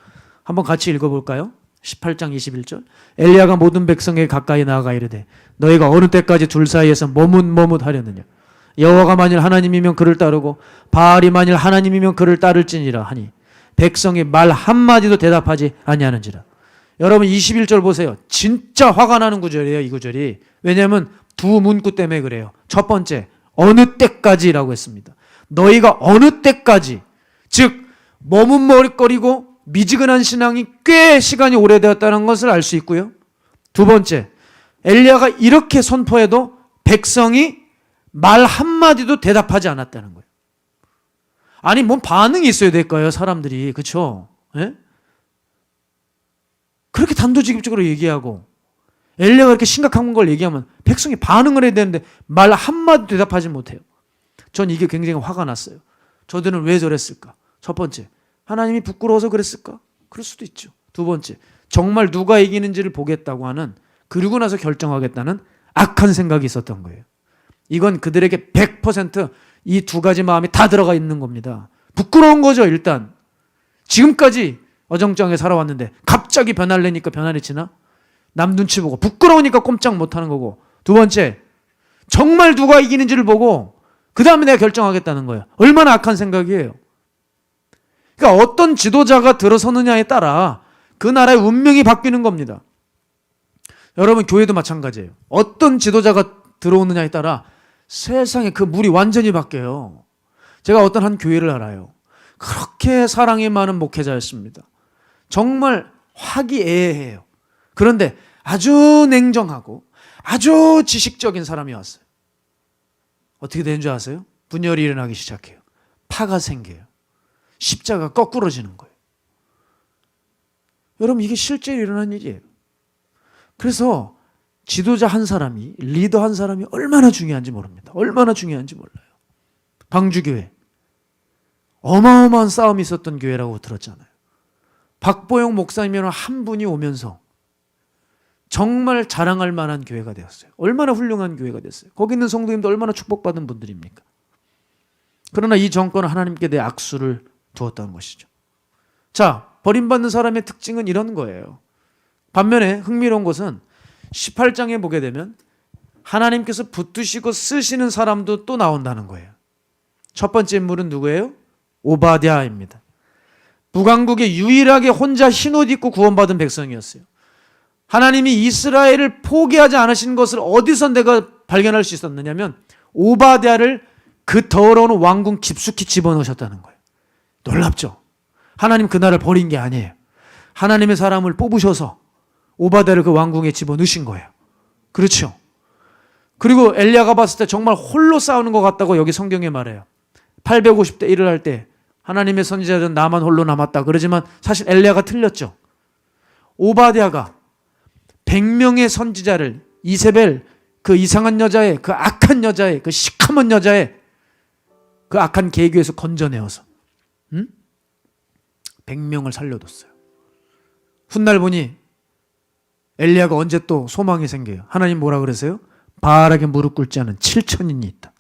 한번 같이 읽어볼까요? 18장 21절. 엘리야가 모든 백성에게 가까이 나아가 이르되 너희가 어느 때까지 둘 사이에서 머뭇하려느냐? 여호와가 만일 하나님이면 그를 따르고 바알이 만일 하나님이면 그를 따를지니라 하니 백성이 말 한마디도 대답하지 아니하는지라. 여러분 21절 보세요. 진짜 화가 나는 구절이에요. 이 구절이. 왜냐하면 두 문구 때문에 그래요. 첫 번째, 어느 때까지라고 했습니다. 너희가 어느 때까지, 즉 머뭇거리고 미지근한 신앙이 꽤 시간이 오래되었다는 것을 알 수 있고요. 두 번째, 엘리야가 이렇게 선포해도 백성이 말 한마디도 대답하지 않았다는 거예요. 아니, 뭔 반응이 있어야 될까요, 사람들이. 그렇죠? 예? 그렇게 단도직입적으로 얘기하고 엘리야가 이렇게 심각한 걸 얘기하면 백성이 반응을 해야 되는데 말 한마디도 대답하지 못해요. 전 이게 굉장히 화가 났어요. 저들은 왜 저랬을까? 첫 번째, 하나님이 부끄러워서 그랬을까? 그럴 수도 있죠. 두 번째, 정말 누가 이기는지를 보겠다고 하는, 그리고 나서 결정하겠다는 악한 생각이 있었던 거예요. 이건 그들에게 100% 이 두 가지 마음이 다 들어가 있는 겁니다. 부끄러운 거죠, 일단. 지금까지 어정쩡하게 살아왔는데 갑자기 변할래니까 변화리치나? 남 눈치 보고 부끄러우니까 꼼짝 못하는 거고. 두 번째, 정말 누가 이기는지를 보고 그 다음에 내가 결정하겠다는 거예요. 얼마나 악한 생각이에요. 그러니까 어떤 지도자가 들어서느냐에 따라 그 나라의 운명이 바뀌는 겁니다. 여러분, 교회도 마찬가지예요. 어떤 지도자가 들어오느냐에 따라 세상에 그 물이 완전히 바뀌어요. 제가 어떤 한 교회를 알아요. 그렇게 사랑이 많은 목회자였습니다. 정말 화기애애해요. 그런데 아주 냉정하고 아주 지식적인 사람이 왔어요. 어떻게 되는 줄 아세요? 분열이 일어나기 시작해요. 파가 생겨요. 십자가 거꾸러지는 거예요. 여러분, 이게 실제로 일어난 일이에요. 그래서 지도자 한 사람이, 리더 한 사람이 얼마나 중요한지 모릅니다. 얼마나 중요한지 몰라요. 방주교회, 어마어마한 싸움이 있었던 교회라고 들었잖아요. 박보영 목사님이라는 한 분이 오면서 정말 자랑할 만한 교회가 되었어요. 얼마나 훌륭한 교회가 됐어요. 거기 있는 성도님도 얼마나 축복받은 분들입니까? 그러나 이 정권은 하나님께 대해 악수를 두었다는 것이죠. 자, 버림받는 사람의 특징은 이런 거예요. 반면에 흥미로운 것은 18장에 보게 되면 하나님께서 붙드시고 쓰시는 사람도 또 나온다는 거예요. 첫 번째 인물은 누구예요? 오바댜입니다. 북왕국에 유일하게 혼자 흰옷 입고 구원받은 백성이었어요. 하나님이 이스라엘을 포기하지 않으신 것을 어디서 내가 발견할 수 있었느냐면 오바댜를 그 더러운 왕궁 깊숙이 집어넣으셨다는 거예요. 놀랍죠? 하나님 그 나라를 버린 게 아니에요. 하나님의 사람을 뽑으셔서 오바댜를 그 왕궁에 집어넣으신 거예요. 그렇죠? 그리고 엘리야가 봤을 때 정말 홀로 싸우는 것 같다고 여기 성경에 말해요. 850대 1을 할 때 하나님의 선지자들은 나만 홀로 남았다. 그러지만 사실 엘리야가 틀렸죠. 오바댜가 100명의 선지자를 이세벨 그 이상한 여자의 그 악한 여자의 그 시커먼 여자의 그 악한 계교에서 건져내어서 100명을 살려뒀어요. 훗날 보니 엘리야가 언제 또 소망이 생겨요. 하나님 뭐라 그러세요? 바알에게 무릎 꿇지 않은 7천인이 있다.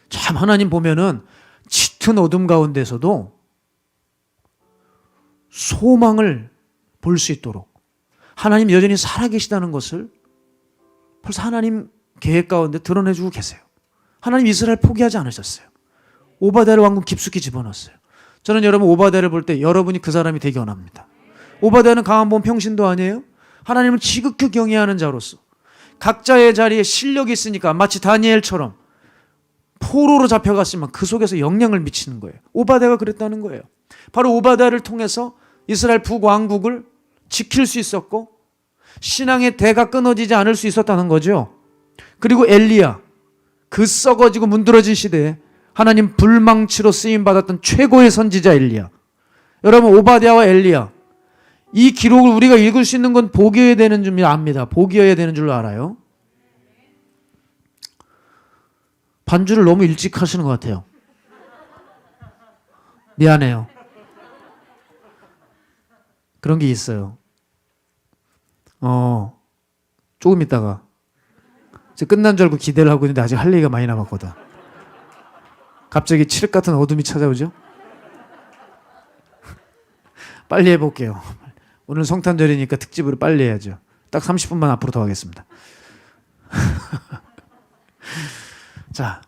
참 하나님 보면은 짙은 어둠 가운데서도 소망을 볼 수 있도록 하나님 여전히 살아계시다는 것을 벌써 하나님 계획 가운데 드러내주고 계세요. 하나님 이스라엘 포기하지 않으셨어요. 오바댜를 왕궁 깊숙이 집어넣었어요. 저는 여러분 오바댜를 볼 때 여러분이 그 사람이 되기 원합니다. 오바댜는 강한 평신도 아니에요? 하나님을 지극히 경외하는 자로서 각자의 자리에 실력이 있으니까 마치 다니엘처럼 포로로 잡혀갔지만 그 속에서 영향을 미치는 거예요. 오바댜가 그랬다는 거예요. 바로 오바댜를 통해서 이스라엘 북왕국을 지킬 수 있었고 신앙의 대가 끊어지지 않을 수 있었다는 거죠. 그리고 엘리야, 그 썩어지고 문드러진 시대에 하나님 불망치로 쓰임받았던 최고의 선지자 엘리야. 여러분 오바댜와 엘리야, 이 기록을 우리가 읽을 수 있는 건 복이어야 되는 줄 압니다. 복이어야 되는 줄 알아요. 반주를 너무 일찍 하시는 것 같아요. 미안해요. 그런 게 있어요. 조금 있다가 이제 끝난 줄 알고 기대를 하고 있는데 아직 할 얘기가 많이 남았거든. 갑자기 칠흑 같은 어둠이 찾아오죠? 빨리 해볼게요. 오늘 성탄절이니까 특집으로 빨리 해야죠. 딱 30분만 앞으로 더 하겠습니다. 자,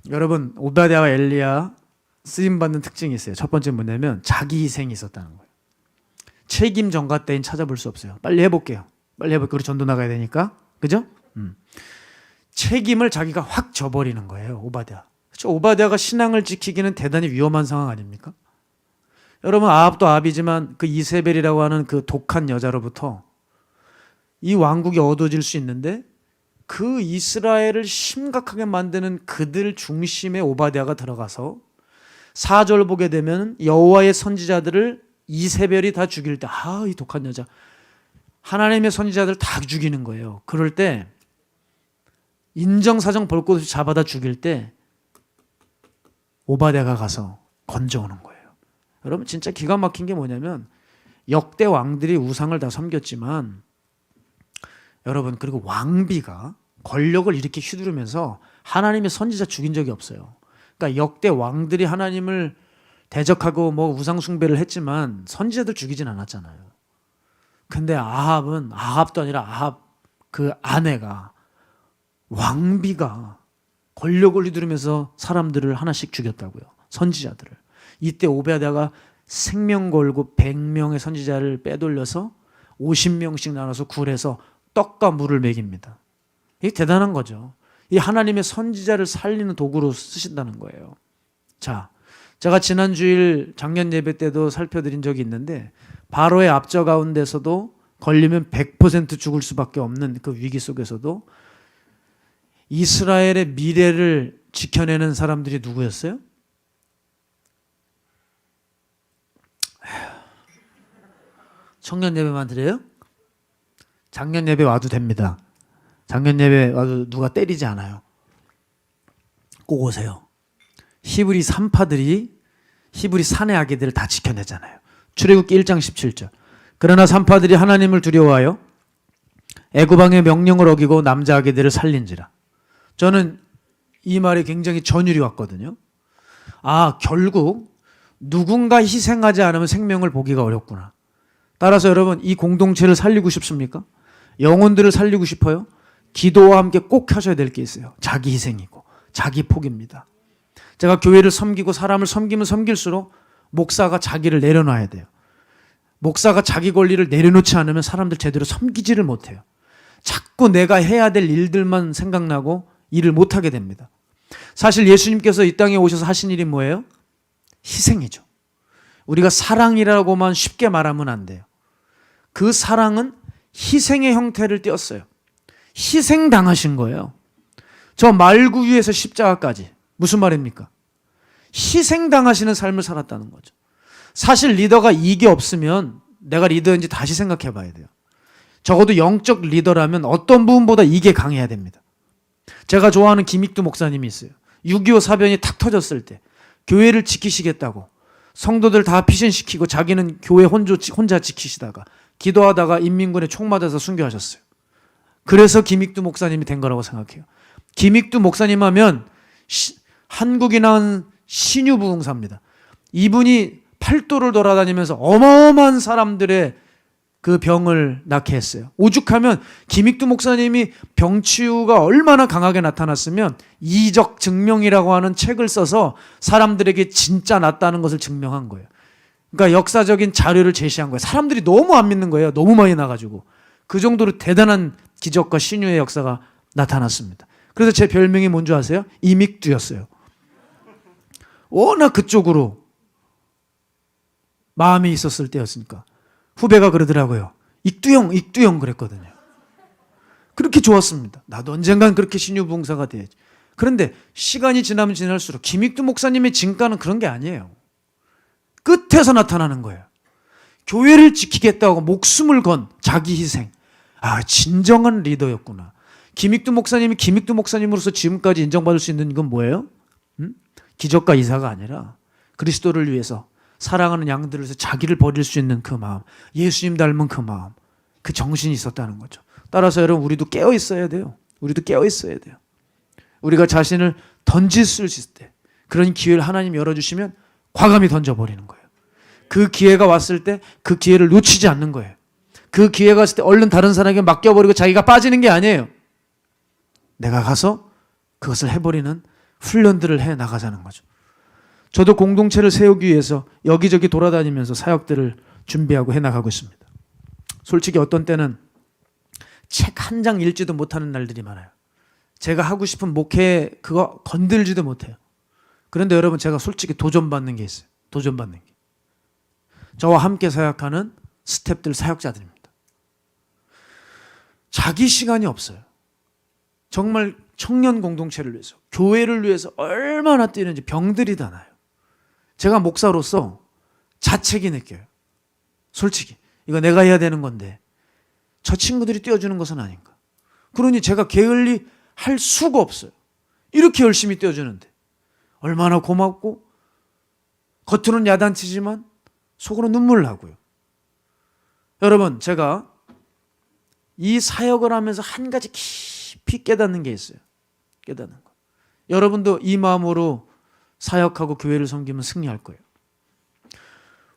여러분 오바댜와 엘리야 쓰임받는 특징이 있어요. 첫 번째 뭐냐면 자기 희생이 있었다는 거예요. 책임 전가 따윈 찾아볼 수 없어요. 빨리 해볼게요. 빨리 해볼게요. 우리 전도 나가야 되니까. 그죠? 책임을 자기가 확 져버리는 거예요. 오바댜. 그렇죠? 오바댜가 신앙을 지키기는 대단히 위험한 상황 아닙니까? 여러분 아합도 아합이지만 그 이세벨이라고 하는 그 독한 여자로부터 이 왕국이 얻어질 수 있는데 그 이스라엘을 심각하게 만드는 그들 중심에 오바댜가 들어가서 4절 보게 되면 여호와의 선지자들을 이세벨이 다 죽일 때 이 독한 여자 하나님의 선지자들 다 죽이는 거예요. 그럴 때 인정사정 볼 것 없이 잡아다 죽일 때 오바댜가 가서 건져오는 거예요. 여러분 진짜 기가 막힌 게 뭐냐면 역대 왕들이 우상을 다 섬겼지만 여러분 그리고 왕비가 권력을 이렇게 휘두르면서 하나님의 선지자 죽인 적이 없어요. 그러니까 역대 왕들이 하나님을 대적하고 뭐 우상 숭배를 했지만 선지자들 죽이진 않았잖아요. 근데 아합도 아니라 아합 그 아내가 왕비가 권력을 휘두르면서 사람들을 하나씩 죽였다고요. 선지자들을. 이때 오베드야가 생명 걸고 100명의 선지자를 빼돌려서 50명씩 나눠서 굴에서 떡과 물을 먹입니다. 이게 대단한 거죠. 이 하나님의 선지자를 살리는 도구로 쓰신다는 거예요. 자, 제가 지난 주일 작년 예배 때도 살펴드린 적이 있는데 바로의 압저 가운데서도 걸리면 100% 죽을 수밖에 없는 그 위기 속에서도 이스라엘의 미래를 지켜내는 사람들이 누구였어요? 청년 예배만 드려요? 작년 예배 와도 됩니다. 작년 예배 와도 누가 때리지 않아요. 꼭 오세요. 히브리 산파들이 히브리 산의 아기들을 다 지켜내잖아요. 출애굽기 1장 17절. 그러나 산파들이 하나님을 두려워하여 애굽왕의 명령을 어기고 남자 아기들을 살린지라. 저는 이 말에 굉장히 전율이 왔거든요. 결국 누군가 희생하지 않으면 생명을 보기가 어렵구나. 따라서 여러분, 이 공동체를 살리고 싶습니까? 영혼들을 살리고 싶어요? 기도와 함께 꼭 하셔야 될 게 있어요. 자기 희생이고 자기 포기입니다. 제가 교회를 섬기고 사람을 섬기면 섬길수록 목사가 자기를 내려놔야 돼요. 목사가 자기 권리를 내려놓지 않으면 사람들 제대로 섬기지를 못해요. 자꾸 내가 해야 될 일들만 생각나고 일을 못하게 됩니다. 사실 예수님께서 이 땅에 오셔서 하신 일이 뭐예요? 희생이죠. 우리가 사랑이라고만 쉽게 말하면 안 돼요. 그 사랑은 희생의 형태를 띄었어요. 희생당하신 거예요. 저 말구 위에서 십자가까지. 무슨 말입니까? 희생당하시는 삶을 살았다는 거죠. 사실 리더가 이게 없으면 내가 리더인지 다시 생각해 봐야 돼요. 적어도 영적 리더라면 어떤 부분보다 이게 강해야 됩니다. 제가 좋아하는 김익두 목사님이 있어요. 6.25 사변이 탁 터졌을 때 교회를 지키시겠다고 성도들 다 피신시키고 자기는 교회 혼자 지키시다가 기도하다가 인민군에 총 맞아서 순교하셨어요. 그래서 김익두 목사님이 된 거라고 생각해요. 김익두 목사님 하면 한국이 낳은 신유부흥사입니다. 이분이 팔도를 돌아다니면서 어마어마한 사람들의 그 병을 낫게 했어요. 오죽하면 김익두 목사님이 병치유가 얼마나 강하게 나타났으면 이적 증명이라고 하는 책을 써서 사람들에게 진짜 낫다는 것을 증명한 거예요. 그러니까 역사적인 자료를 제시한 거예요. 사람들이 너무 안 믿는 거예요. 너무 많이 나가지고. 그 정도로 대단한 기적과 신유의 역사가 나타났습니다. 그래서 제 별명이 뭔지 아세요? 이믹두였어요. 워낙 그쪽으로 마음이 있었을 때였으니까. 후배가 그러더라고요. 익두형 그랬거든요. 그렇게 좋았습니다. 나도 언젠간 그렇게 신유부흥사가 돼야지. 그런데 시간이 지나면 지날수록 김익두 목사님의 진가는 그런 게 아니에요. 끝에서 나타나는 거예요. 교회를 지키겠다고 목숨을 건 자기 희생. 아, 진정한 리더였구나. 김익두 목사님이 김익두 목사님으로서 지금까지 인정받을 수 있는 건 뭐예요? 기적과 이사가 아니라 그리스도를 위해서 사랑하는 양들을 위해서 자기를 버릴 수 있는 그 마음, 예수님 닮은 그 마음, 그 정신이 있었다는 거죠. 따라서 여러분, 우리도 깨어 있어야 돼요. 우리도 깨어 있어야 돼요. 우리가 자신을 던질 수 있을 때 그런 기회를 하나님 열어주시면 과감히 던져버리는 거예요. 그 기회가 왔을 때 그 기회를 놓치지 않는 거예요. 그 기회가 왔을 때 얼른 다른 사람에게 맡겨버리고 자기가 빠지는 게 아니에요. 내가 가서 그것을 해버리는 훈련들을 해 나가자는 거죠. 저도 공동체를 세우기 위해서 여기저기 돌아다니면서 사역들을 준비하고 해 나가고 있습니다. 솔직히 어떤 때는 책 한 장 읽지도 못하는 날들이 많아요. 제가 하고 싶은 목회 그거 건들지도 못해요. 그런데 여러분, 제가 솔직히 도전받는 게 있어요. 도전받는 게. 저와 함께 사역하는 스태프들, 사역자들입니다. 자기 시간이 없어요. 정말 청년 공동체를 위해서, 교회를 위해서 얼마나 뛰는지 병들이 다 나요. 제가 목사로서 자책이 느껴요. 솔직히 이거 내가 해야 되는 건데 저 친구들이 뛰어주는 것은 아닌가. 그러니 제가 게을리 할 수가 없어요. 이렇게 열심히 뛰어주는데 얼마나 고맙고 겉으로는 야단치지만 속으로 눈물 나고요. 여러분, 제가 이 사역을 하면서 한 가지 깊이 깨닫는 게 있어요. 깨닫는 거. 여러분도 이 마음으로 사역하고 교회를 섬기면 승리할 거예요.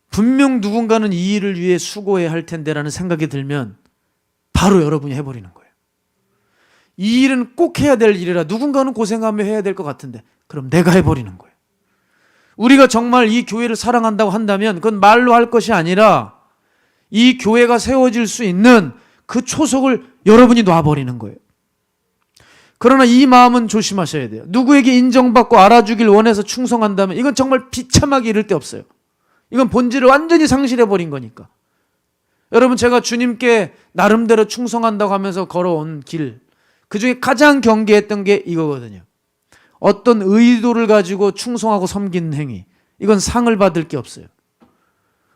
분명 누군가는 이 일을 위해 수고해야 할 텐데라는 생각이 들면 바로 여러분이 해버리는 거예요. 이 일은 꼭 해야 될 일이라 누군가는 고생하며 해야 될 것 같은데 그럼 내가 해버리는 거예요. 우리가 정말 이 교회를 사랑한다고 한다면 그건 말로 할 것이 아니라 이 교회가 세워질 수 있는 그 초석을 여러분이 놔버리는 거예요. 그러나 이 마음은 조심하셔야 돼요. 누구에게 인정받고 알아주길 원해서 충성한다면 이건 정말 비참하게 이를 데 없어요. 이건 본질을 완전히 상실해버린 거니까. 여러분, 제가 주님께 나름대로 충성한다고 하면서 걸어온 길, 그 중에 가장 경계했던 게 이거거든요. 어떤 의도를 가지고 충성하고 섬기는 행위, 이건 상을 받을 게 없어요.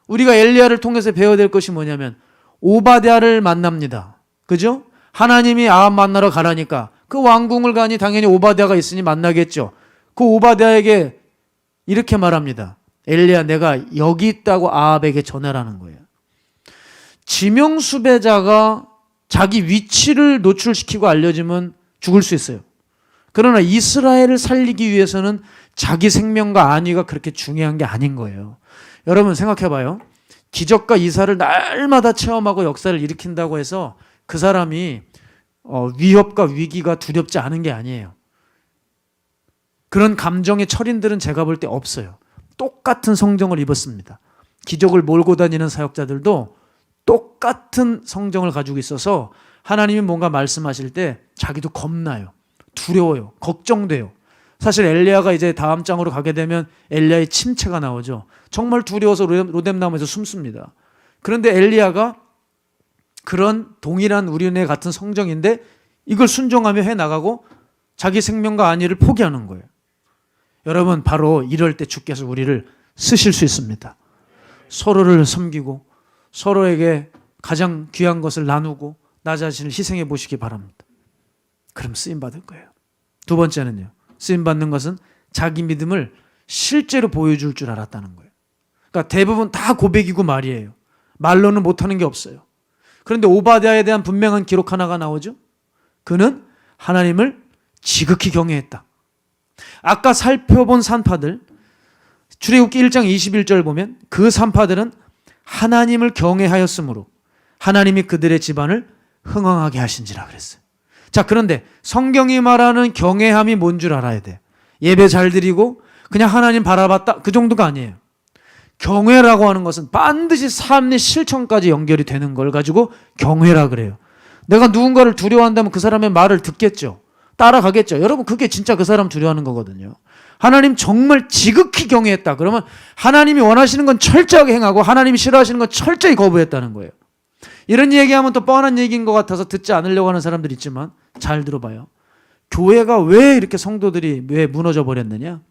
우리가 엘리야를 통해서 배워야 될 것이 뭐냐면 오바댜를 만납니다. 그죠? 하나님이 아합 만나러 가라니까 그 왕궁을 가니 당연히 오바댜가 있으니 만나겠죠. 그 오바댜에게 이렇게 말합니다. 엘리야, 내가 여기 있다고 아합에게 전해라는 거예요. 지명수배자가 자기 위치를 노출시키고 알려지면 죽을 수 있어요. 그러나 이스라엘을 살리기 위해서는 자기 생명과 안위가 그렇게 중요한 게 아닌 거예요. 여러분 생각해봐요. 기적과 이사를 날마다 체험하고 역사를 일으킨다고 해서 그 사람이 위협과 위기가 두렵지 않은 게 아니에요. 그런 감정의 철인들은 제가 볼 때 없어요. 똑같은 성정을 입었습니다. 기적을 몰고 다니는 사역자들도 똑같은 성정을 가지고 있어서 하나님이 뭔가 말씀하실 때 자기도 겁나요. 두려워요. 걱정돼요. 사실 엘리야가 이제 다음 장으로 가게 되면 엘리야의 침체가 나오죠. 정말 두려워서 로뎀나무에서 숨습니다. 그런데 엘리야가 그런 동일한 우리네 같은 성정인데 이걸 순종하며 해나가고 자기 생명과 안위를 포기하는 거예요. 여러분, 바로 이럴 때 주께서 우리를 쓰실 수 있습니다. 서로를 섬기고 서로에게 가장 귀한 것을 나누고 나 자신을 희생해 보시기 바랍니다. 그럼 쓰임받을 거예요. 두 번째는요, 쓰임받는 것은 자기 믿음을 실제로 보여줄 줄 알았다는 거예요. 그러니까 대부분 다 고백이고 말이에요. 말로는 못하는 게 없어요. 그런데 오바댜에 대한 분명한 기록 하나가 나오죠. 그는 하나님을 지극히 경외했다. 아까 살펴본 산파들, 출애굽기 1장 21절 보면 그 산파들은 하나님을 경외하였으므로 하나님이 그들의 집안을 흥왕하게 하신지라 그랬어요. 자, 그런데 성경이 말하는 경외함이 뭔 줄 알아야 돼. 예배 잘 드리고 그냥 하나님 바라봤다, 그 정도가 아니에요. 경외라고 하는 것은 반드시 삶의 실천까지 연결이 되는 걸 가지고 경외라 그래요. 내가 누군가를 두려워한다면 그 사람의 말을 듣겠죠. 따라가겠죠. 여러분, 그게 진짜 그 사람 두려워하는 거거든요. 하나님 정말 지극히 경외했다. 그러면 하나님이 원하시는 건 철저하게 행하고 하나님이 싫어하시는 건 철저히 거부했다는 거예요. 이런 얘기하면 또 뻔한 얘기인 것 같아서 듣지 않으려고 하는 사람들 있지만 잘 들어봐요. 교회가 왜 이렇게 성도들이 왜 무너져 버렸느냐?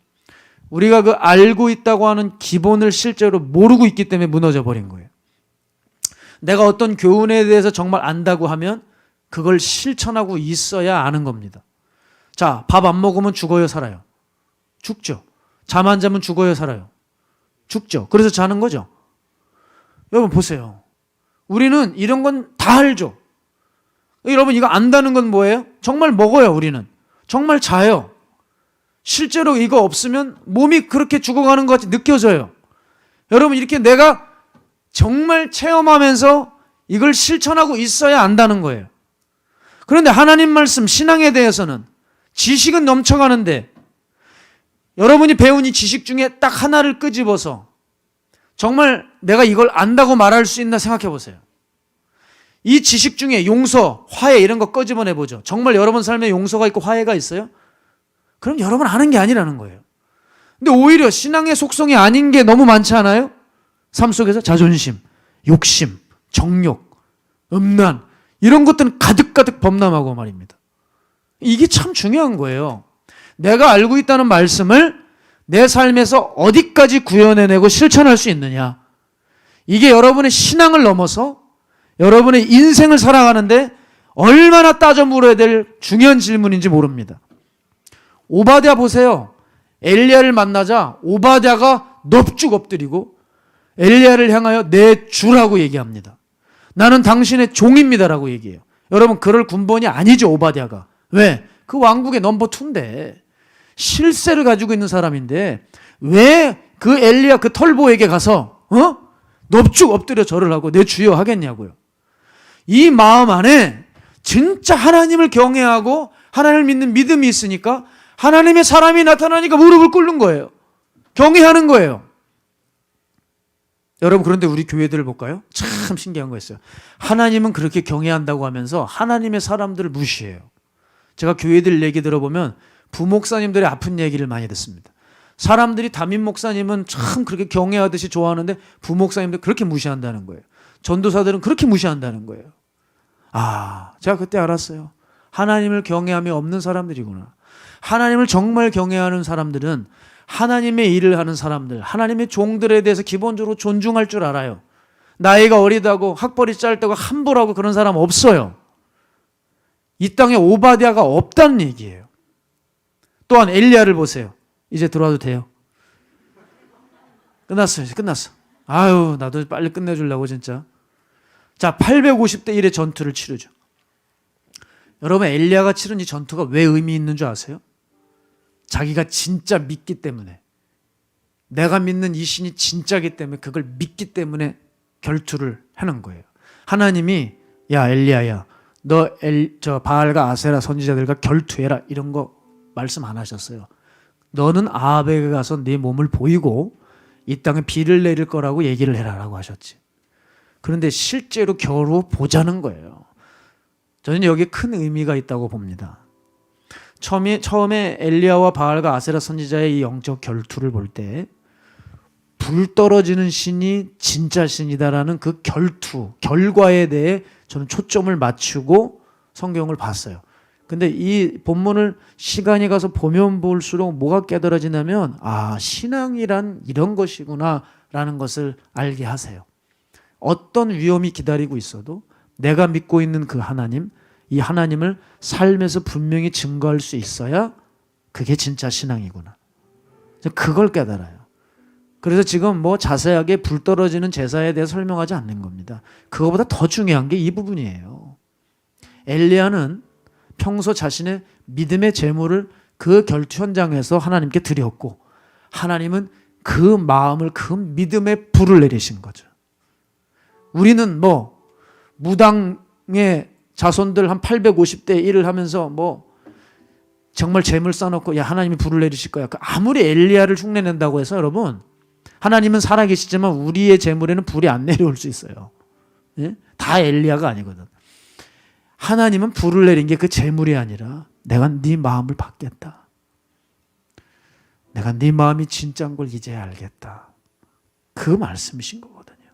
우리가 그 알고 있다고 하는 기본을 실제로 모르고 있기 때문에 무너져 버린 거예요. 내가 어떤 교훈에 대해서 정말 안다고 하면 그걸 실천하고 있어야 아는 겁니다. 자, 밥 안 먹으면 죽어요, 살아요? 죽죠. 잠 안 자면 죽어요, 살아요? 죽죠. 그래서 자는 거죠. 여러분 보세요. 우리는 이런 건 다 알죠. 여러분, 이거 안다는 건 뭐예요? 정말 먹어요, 우리는. 정말 자요. 실제로 이거 없으면 몸이 그렇게 죽어가는 것 같이 느껴져요. 여러분, 이렇게 내가 정말 체험하면서 이걸 실천하고 있어야 안다는 거예요. 그런데 하나님 말씀, 신앙에 대해서는 지식은 넘쳐가는데 여러분이 배운 이 지식 중에 딱 하나를 끄집어서 정말 내가 이걸 안다고 말할 수 있나 생각해 보세요. 이 지식 중에 용서, 화해 이런 거 끄집어내 보죠. 정말 여러분 삶에 용서가 있고 화해가 있어요? 그럼 여러분 아는 게 아니라는 거예요. 근데 오히려 신앙의 속성이 아닌 게 너무 많지 않아요? 삶 속에서 자존심, 욕심, 정욕, 음란 이런 것들은 가득가득 범람하고 말입니다. 이게 참 중요한 거예요. 내가 알고 있다는 말씀을 내 삶에서 어디까지 구현해내고 실천할 수 있느냐. 이게 여러분의 신앙을 넘어서 여러분의 인생을 살아가는데 얼마나 따져 물어야 될 중요한 질문인지 모릅니다. 오바댜 보세요. 엘리야를 만나자 오바댜가 넙죽 엎드리고 엘리야를 향하여 내 주라고 얘기합니다. 나는 당신의 종입니다라고 얘기해요. 여러분, 그럴 군번이 아니죠, 오바댜가. 왜? 그 왕국의 넘버 2인데 실세를 가지고 있는 사람인데 왜 그 엘리야 그 털보에게 가서 넙죽 엎드려 절을 하고 내 주여 하겠냐고요. 이 마음 안에 진짜 하나님을 경외하고 하나님을 믿는 믿음이 있으니까 하나님의 사람이 나타나니까 무릎을 꿇는 거예요. 경외하는 거예요. 여러분, 그런데 우리 교회들을 볼까요? 참 신기한 거 있어요. 하나님은 그렇게 경외한다고 하면서 하나님의 사람들을 무시해요. 제가 교회들 얘기 들어보면 부목사님들의 아픈 얘기를 많이 듣습니다. 사람들이 담임 목사님은 참 그렇게 경외하듯이 좋아하는데 부목사님들 그렇게 무시한다는 거예요. 전도사들은 그렇게 무시한다는 거예요. 아, 제가 그때 알았어요. 하나님을 경외함이 없는 사람들이구나. 하나님을 정말 경외하는 사람들은 하나님의 일을 하는 사람들, 하나님의 종들에 대해서 기본적으로 존중할 줄 알아요. 나이가 어리다고 학벌이 짧다고 함부로하고 그런 사람 없어요. 이 땅에 오바댜가 없다는 얘기예요. 또한 엘리야를 보세요. 이제 들어와도 돼요. 끝났어요. 이제 끝났어. 아유, 나도 빨리 끝내주려고 진짜. 자, 850대 1의 전투를 치르죠. 여러분, 엘리야가 치른 이 전투가 왜 의미 있는 줄 아세요? 자기가 진짜 믿기 때문에, 내가 믿는 이 신이 진짜기 때문에, 그걸 믿기 때문에 결투를 하는 거예요. 하나님이 야 엘리야야 너 바알과 아세라 선지자들과 결투해라 이런 거 말씀 안 하셨어요. 너는 아합에게 가서 네 몸을 보이고 이 땅에 비를 내릴 거라고 얘기를 해라라고 하셨지. 그런데 실제로 겨루 보자는 거예요. 저는 여기에 큰 의미가 있다고 봅니다. 처음에 엘리야와 바알과 아세라 선지자의 이 영적 결투를 볼 때 불 떨어지는 신이 진짜 신이다라는 그 결투, 결과에 대해 저는 초점을 맞추고 성경을 봤어요. 근데 이 본문을 시간이 가서 보면 볼수록 뭐가 깨달아지냐면 신앙이란 이런 것이구나 라는 것을 알게 하세요. 어떤 위험이 기다리고 있어도 내가 믿고 있는 그 하나님, 이 하나님을 삶에서 분명히 증거할 수 있어야 그게 진짜 신앙이구나. 그걸 깨달아요. 그래서 지금 자세하게 불 떨어지는 제사에 대해 설명하지 않는 겁니다. 그거보다 더 중요한 게 이 부분이에요. 엘리야는 평소 자신의 믿음의 제물을 그 결투 현장에서 하나님께 드렸고 하나님은 그 마음을 그 믿음의 불을 내리신 거죠. 우리는 무당의 자손들 한 850대 1을 하면서 정말 재물 쌓아놓고 야 하나님이 불을 내리실 거야. 아무리 엘리야를 흉내낸다고 해서 여러분 하나님은 살아계시지만 우리의 재물에는 불이 안 내려올 수 있어요. 예? 다 엘리야가 아니거든. 하나님은 불을 내린 게 그 재물이 아니라 내가 네 마음을 받겠다. 내가 네 마음이 진짜인 걸 이제야 알겠다. 그 말씀이신 거거든요.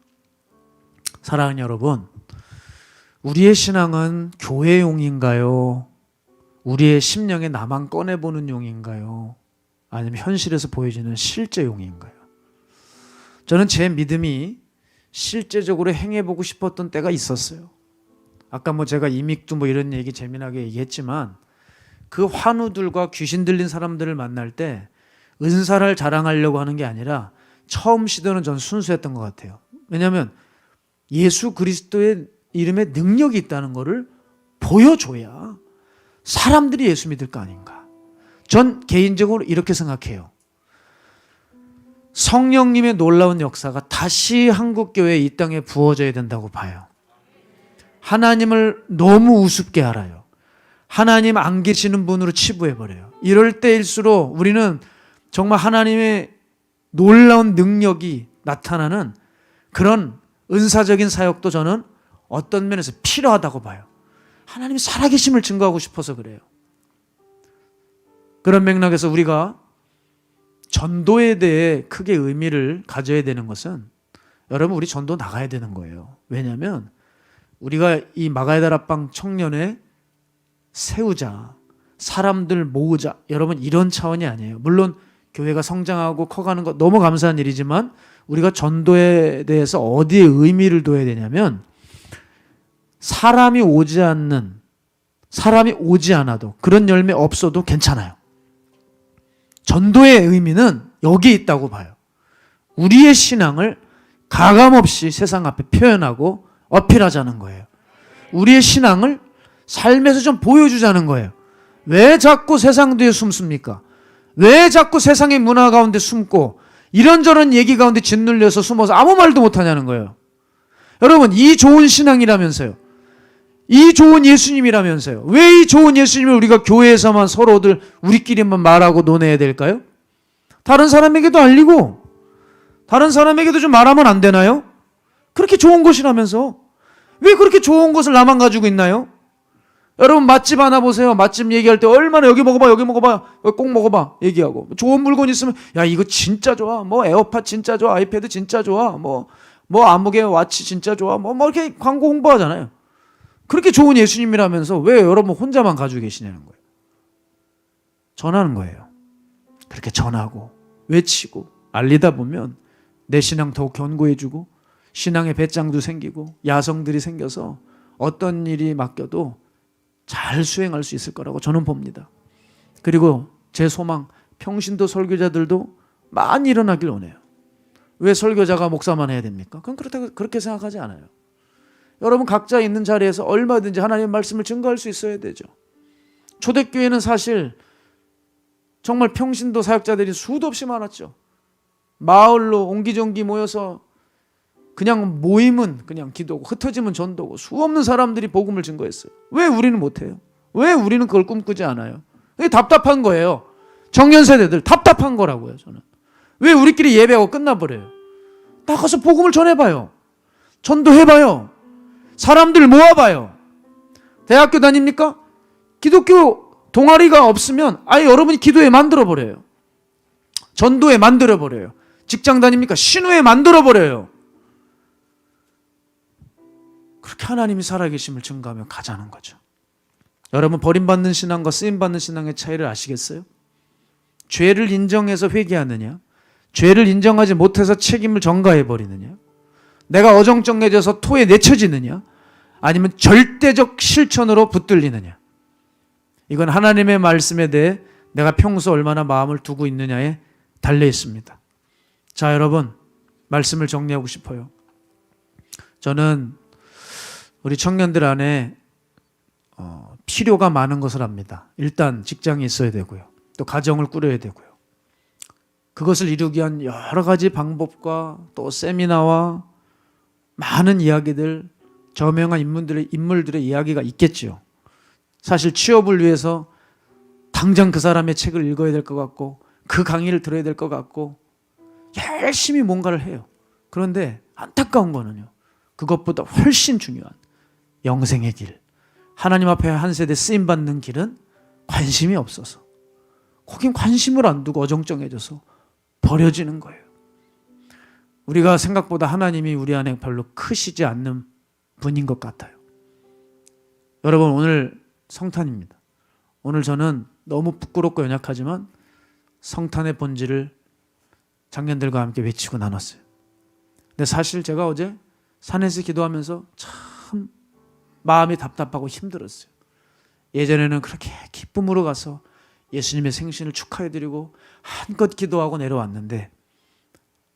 사랑하는 여러분, 우리의 신앙은 교회용인가요? 우리의 심령에 나만 꺼내보는 용인가요? 아니면 현실에서 보여지는 실제용인가요? 저는 제 믿음이 실제적으로 행해보고 싶었던 때가 있었어요. 아까 제가 이믹두 이런 얘기 재미나게 얘기했지만 그 환우들과 귀신 들린 사람들을 만날 때 은사를 자랑하려고 하는 게 아니라 처음 시도는 전 순수했던 것 같아요. 왜냐하면 예수 그리스도의 이름에 능력이 있다는 것을 보여줘야 사람들이 예수 믿을 거 아닌가. 전 개인적으로 이렇게 생각해요. 성령님의 놀라운 역사가 다시 한국교회 이 땅에 부어져야 된다고 봐요. 하나님을 너무 우습게 알아요. 하나님 안 계시는 분으로 치부해버려요. 이럴 때일수록 우리는 정말 하나님의 놀라운 능력이 나타나는 그런 은사적인 사역도 저는 어떤 면에서 필요하다고 봐요. 하나님이 살아계심을 증거하고 싶어서 그래요. 그런 맥락에서 우리가 전도에 대해 크게 의미를 가져야 되는 것은 여러분 우리 전도 나가야 되는 거예요. 왜냐하면 우리가 이 마가다락방 청년회 세우자, 사람들 모으자, 여러분 이런 차원이 아니에요. 물론 교회가 성장하고 커가는 것 너무 감사한 일이지만 우리가 전도에 대해서 어디에 의미를 둬야 되냐면 사람이 오지 않아도 그런 열매 없어도 괜찮아요. 전도의 의미는 여기에 있다고 봐요. 우리의 신앙을 가감없이 세상 앞에 표현하고 어필하자는 거예요. 우리의 신앙을 삶에서 좀 보여주자는 거예요. 왜 자꾸 세상 뒤에 숨습니까? 왜 자꾸 세상의 문화 가운데 숨고 이런저런 얘기 가운데 짓눌려서 숨어서 아무 말도 못하냐는 거예요. 여러분 이 좋은 신앙이라면서요. 이 좋은 예수님이라면서요. 왜 이 좋은 예수님을 우리가 교회에서만 서로들 우리끼리만 말하고 논해야 될까요? 다른 사람에게도 알리고 다른 사람에게도 좀 말하면 안 되나요? 그렇게 좋은 것이라면서 왜 그렇게 좋은 것을 나만 가지고 있나요? 여러분 맛집 하나 보세요. 맛집 얘기할 때 얼마나 여기 먹어봐 여기 먹어봐 꼭 먹어봐 얘기하고 좋은 물건 있으면 야 이거 진짜 좋아 에어팟 진짜 좋아 아이패드 진짜 좋아 아무개 와치 진짜 좋아 이렇게 광고 홍보하잖아요. 그렇게 좋은 예수님이라면서 왜 여러분 혼자만 가지고 계시냐는 거예요. 전하는 거예요. 그렇게 전하고 외치고 알리다 보면 내 신앙 더욱 견고해지고 신앙의 배짱도 생기고 야성들이 생겨서 어떤 일이 맡겨도 잘 수행할 수 있을 거라고 저는 봅니다. 그리고 제 소망 평신도 설교자들도 많이 일어나길 원해요. 왜 설교자가 목사만 해야 됩니까? 그건 그렇게 생각하지 않아요. 여러분 각자 있는 자리에서 얼마든지 하나님의 말씀을 증거할 수 있어야 되죠. 초대교회는 사실 정말 평신도 사역자들이 수도 없이 많았죠. 마을로 옹기종기 모여서 그냥 모임은 그냥 기도고 흩어지면 전도고 수없는 사람들이 복음을 증거했어요. 왜 우리는 못해요? 왜 우리는 그걸 꿈꾸지 않아요? 이게 답답한 거예요. 청년 세대들 답답한 거라고요. 저는. 왜 우리끼리 예배하고 끝나버려요? 나가서 복음을 전해봐요. 전도해봐요. 사람들 모아봐요. 대학교 다닙니까? 기독교 동아리가 없으면 아예 여러분이 기도회 만들어버려요. 전도회 만들어버려요. 직장 다닙니까? 신우회 만들어버려요. 그렇게 하나님이 살아계심을 증거하며 가자는 거죠. 여러분, 버림받는 신앙과 쓰임받는 신앙의 차이를 아시겠어요? 죄를 인정해서 회개하느냐, 죄를 인정하지 못해서 책임을 전가해버리느냐, 내가 어정쩡해져서 토에 내쳐지느냐, 아니면 절대적 실천으로 붙들리느냐. 이건 하나님의 말씀에 대해 내가 평소 얼마나 마음을 두고 있느냐에 달려 있습니다. 자, 여러분, 말씀을 정리하고 싶어요. 저는 우리 청년들 안에 필요가 많은 것을 압니다. 일단 직장이 있어야 되고요. 또 가정을 꾸려야 되고요. 그것을 이루기 위한 여러 가지 방법과 또 세미나와 많은 이야기들, 저명한 인물들의 이야기가 있겠지요. 사실 취업을 위해서 당장 그 사람의 책을 읽어야 될 것 같고 그 강의를 들어야 될 것 같고 열심히 뭔가를 해요. 그런데 안타까운 거는요, 그것보다 훨씬 중요한 영생의 길, 하나님 앞에 한 세대 쓰임받는 길은 관심이 없어서, 거긴 관심을 안 두고 어정쩡해져서 버려지는 거예요. 우리가 생각보다 하나님이 우리 안에 별로 크시지 않는 분인 것 같아요. 여러분, 오늘 성탄입니다. 오늘 저는 너무 부끄럽고 연약하지만 성탄의 본질을 장년들과 함께 외치고 나눴어요. 근데 사실 제가 어제 산에서 기도하면서 참 마음이 답답하고 힘들었어요. 예전에는 그렇게 기쁨으로 가서 예수님의 생신을 축하해드리고 한껏 기도하고 내려왔는데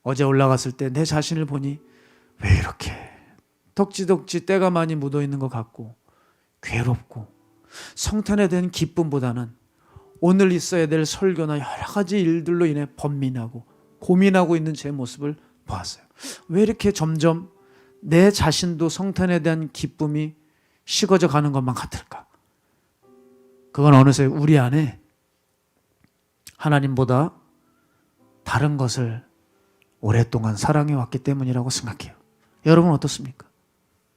어제 올라갔을 때 내 자신을 보니 왜 이렇게 덕지덕지 때가 많이 묻어있는 것 같고 괴롭고, 성탄에 대한 기쁨보다는 오늘 있어야 될 설교나 여러 가지 일들로 인해 번민하고 고민하고 있는 제 모습을 보았어요. 왜 이렇게 점점 내 자신도 성탄에 대한 기쁨이 식어져 가는 것만 같을까? 그건 어느새 우리 안에 하나님보다 다른 것을 오랫동안 사랑해 왔기 때문이라고 생각해요. 여러분 어떻습니까?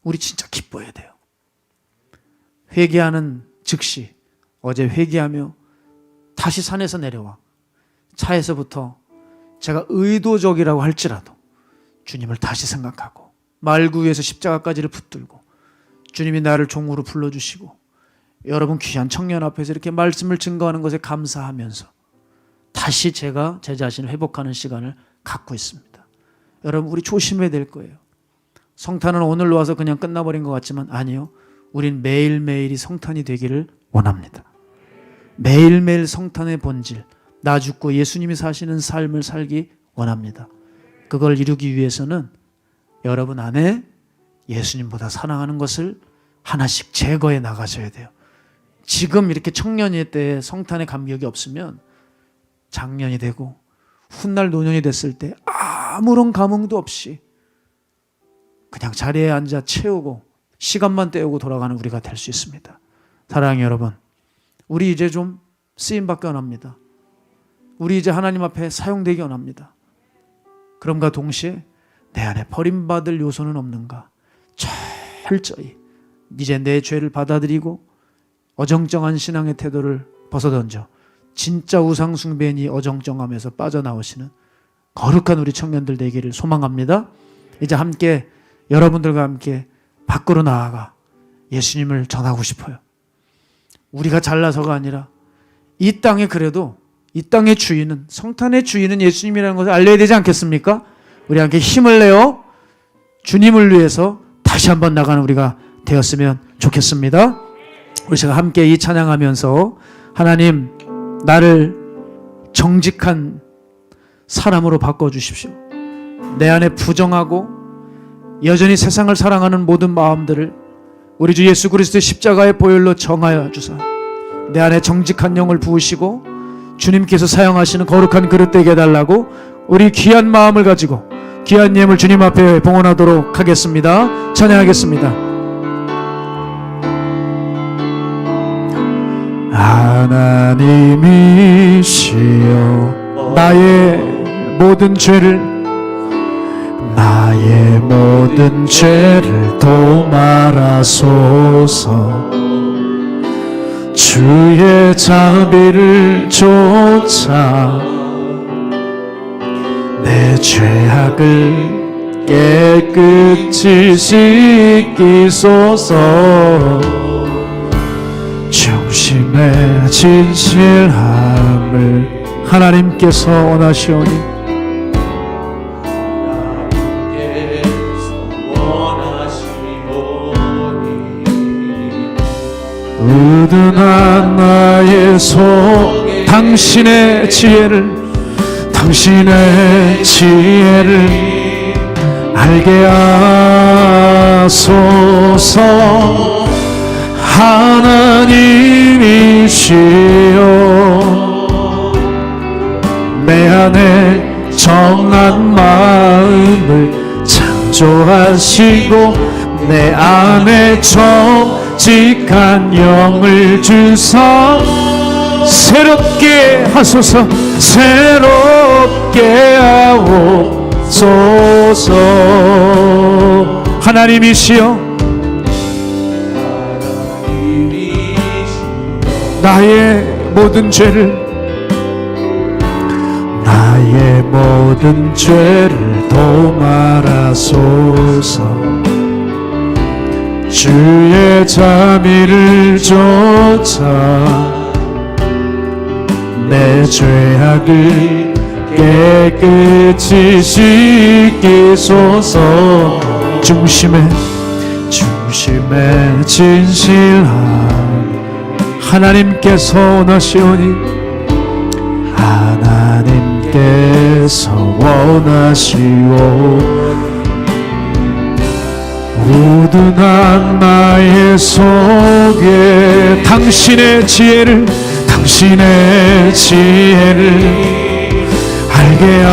우리 진짜 기뻐해야 돼요. 회개하는 즉시, 어제 회개하며 다시 산에서 내려와 차에서부터 제가 의도적이라고 할지라도 주님을 다시 생각하고 말구에서 십자가까지를 붙들고 주님이 나를 종으로 불러주시고 여러분 귀한 청년 앞에서 이렇게 말씀을 증거하는 것에 감사하면서 다시 제가 제 자신을 회복하는 시간을 갖고 있습니다. 여러분, 우리 조심해야 될 거예요. 성탄은 오늘로 와서 그냥 끝나버린 것 같지만 아니요. 우린 매일매일이 성탄이 되기를 원합니다. 매일매일 성탄의 본질, 나 죽고 예수님이 사시는 삶을 살기 원합니다. 그걸 이루기 위해서는 여러분 안에 예수님보다 사랑하는 것을 하나씩 제거해 나가셔야 돼요. 지금 이렇게 청년일 때 성탄의 감격이 없으면 장년이 되고 훗날 노년이 됐을 때 아무런 감흥도 없이 그냥 자리에 앉아 채우고 시간만 때우고 돌아가는 우리가 될 수 있습니다. 사랑하는 여러분, 우리 이제 좀 쓰임받기 원합니다. 우리 이제 하나님 앞에 사용되기 원합니다. 그럼과 동시에 내 안에 버림받을 요소는 없는가? 철저히 이제 내 죄를 받아들이고 어정쩡한 신앙의 태도를 벗어던져 진짜 우상숭배인 이 어정쩡함에서 빠져나오시는 거룩한 우리 청년들 되기를 소망합니다. 이제 함께 여러분들과 함께 밖으로 나아가 예수님을 전하고 싶어요. 우리가 잘나서가 아니라 이 땅에 그래도 이 땅의 주인은, 성탄의 주인은 예수님이라는 것을 알려야 되지 않겠습니까? 우리 함께 힘을 내어 주님을 위해서 다시 한번 나가는 우리가 되었으면 좋겠습니다. 우리 제가 함께 이 찬양하면서 하나님, 나를 정직한 사람으로 바꿔주십시오. 내 안에 부정하고 여전히 세상을 사랑하는 모든 마음들을 우리 주 예수 그리스도의 십자가의 보혈로 정하여 주사 내 안에 정직한 영을 부으시고 주님께서 사용하시는 거룩한 그릇 되게 해달라고 우리 귀한 마음을 가지고 귀한 예물 주님 앞에 봉헌하도록 하겠습니다. 찬양하겠습니다. 하나님이시여 나의 모든 죄를 도말하소서. 주의 자비를 쫓아 내 죄악을 깨끗이 씻기소서. 중심의 진실함을 하나님께서 원하시오니 우둔한 나의 속 당신의 지혜를 알게 하소서. 하나님이시여 내 안에 정한 마음을 창조하시고 내 안에 정직한 영을 주사 새롭게 하소서. 새롭게 하옵소서. 하나님이시여 나의 모든 죄를 도말하소서. 주의 자비를 쫓아 내 죄악을 깨끗이 씻기소서. 중심의 진실함 하나님께서 원하시오니 우둔한 나의 속에 당신의 지혜를 알게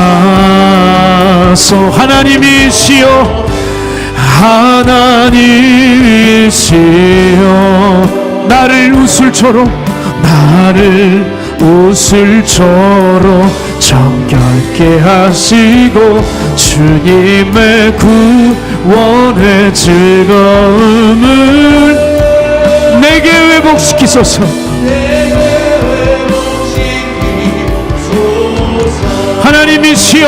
하소. 하나님이시여 나를 우슬초로 정결케 하시고 주님의 구원의 즐거움을 내게 회복시키소서. 하나님이시여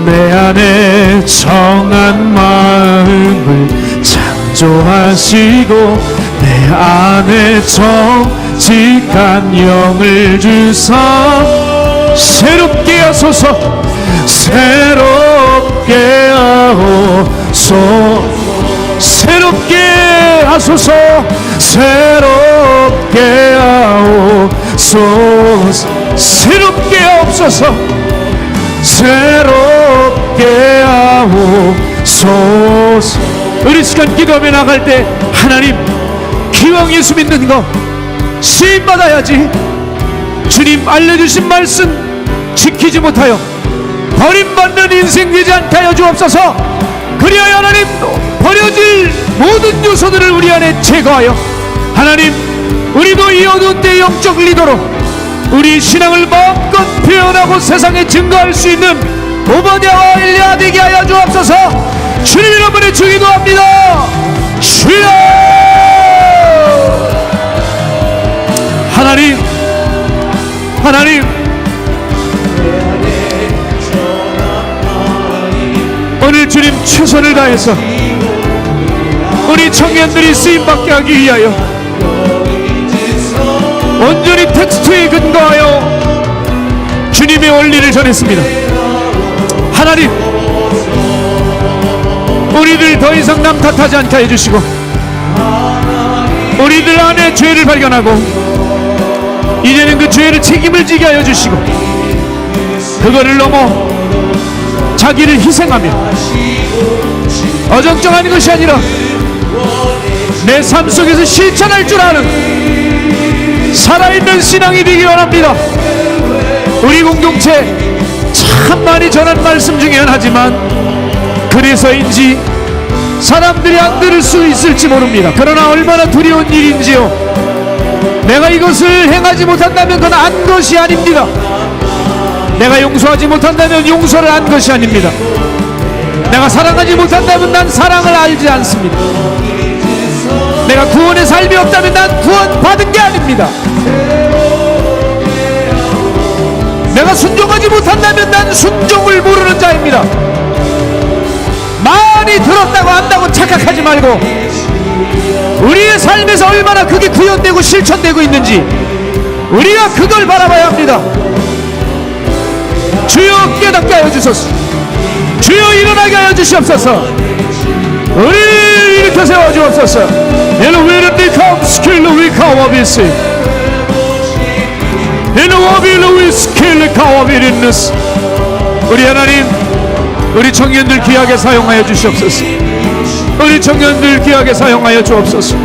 내 안에 정한 마음을 창조하시고 내 안에 정직한 영을 주사 새롭게 하소서. 새롭게 하소서. 새롭게 하옵소서. 새롭게 하옵소서. 우리 시간 기도하며 나갈 때 하나님 기왕 예수 믿는 거 쓰임받아야지. 주님 알려주신 말씀 지키지 못하여 버림받는 인생 되지 않게 하여 주옵소서. 그리하여 하나님 버려질 모든 요소들을 우리 안에 제거하여 하나님 우리도 이 어두운 때 영적 리더로 우리 신앙을 마음껏 표현하고 세상에 증거할 수 있는 오버냐와 엘리야 되게 하여 주옵소서. 주님 이름으로 기도합니다. 주여. 하나님 오늘 주님 최선을 다해서 우리 청년들이 쓰임받게 하기 위하여 온전히 텍스트에 근거하여 주님의 원리를 전했습니다. 하나님 우리들 더 이상 남 탓하지 않게 해주시고 우리들 안에 죄를 발견하고 이제는 그 죄를 책임을 지게 하여 주시고 그거를 넘어 자기를 희생하며 어정쩡한 것이 아니라 내 삶 속에서 실천할 줄 아는 살아있는 신앙이 되기 원합니다. 우리 공동체 참 많이 전한 말씀 중에 하나지만 그래서인지 사람들이 안 들을 수 있을지 모릅니다. 그러나 얼마나 두려운 일인지요. 내가 이것을 행하지 못한다면 그건 안 것이 아닙니다. 내가 용서하지 못한다면 용서를 안 것이 아닙니다. 내가 사랑하지 못한다면 난 사랑을 알지 않습니다. 내가 구원의 삶이 없다면 난 구원 받은 게 아닙니다. 내가 순종하지 못한다면 난 순종을 모르는 자입니다. 많이 들었다고 안다고 착각하지 말고 우리의 삶에서 얼마나 그게 구현되고 실천되고 있는지 우리가 그걸 바라봐야 합니다. 주여 깨닫게 하여 주소서. 주여 일어나게 하여 주시옵소서. 우리를 일으켜 세워 주옵소서. 엘로위르니 컴스킬로 위카와비시 엘로와빌로 위스킬로 카와비린느스. 우리 하나님, 우리 청년들 귀하게 사용하여 주시옵소서. 우리 청년들 귀하게 사용하여 주옵소서.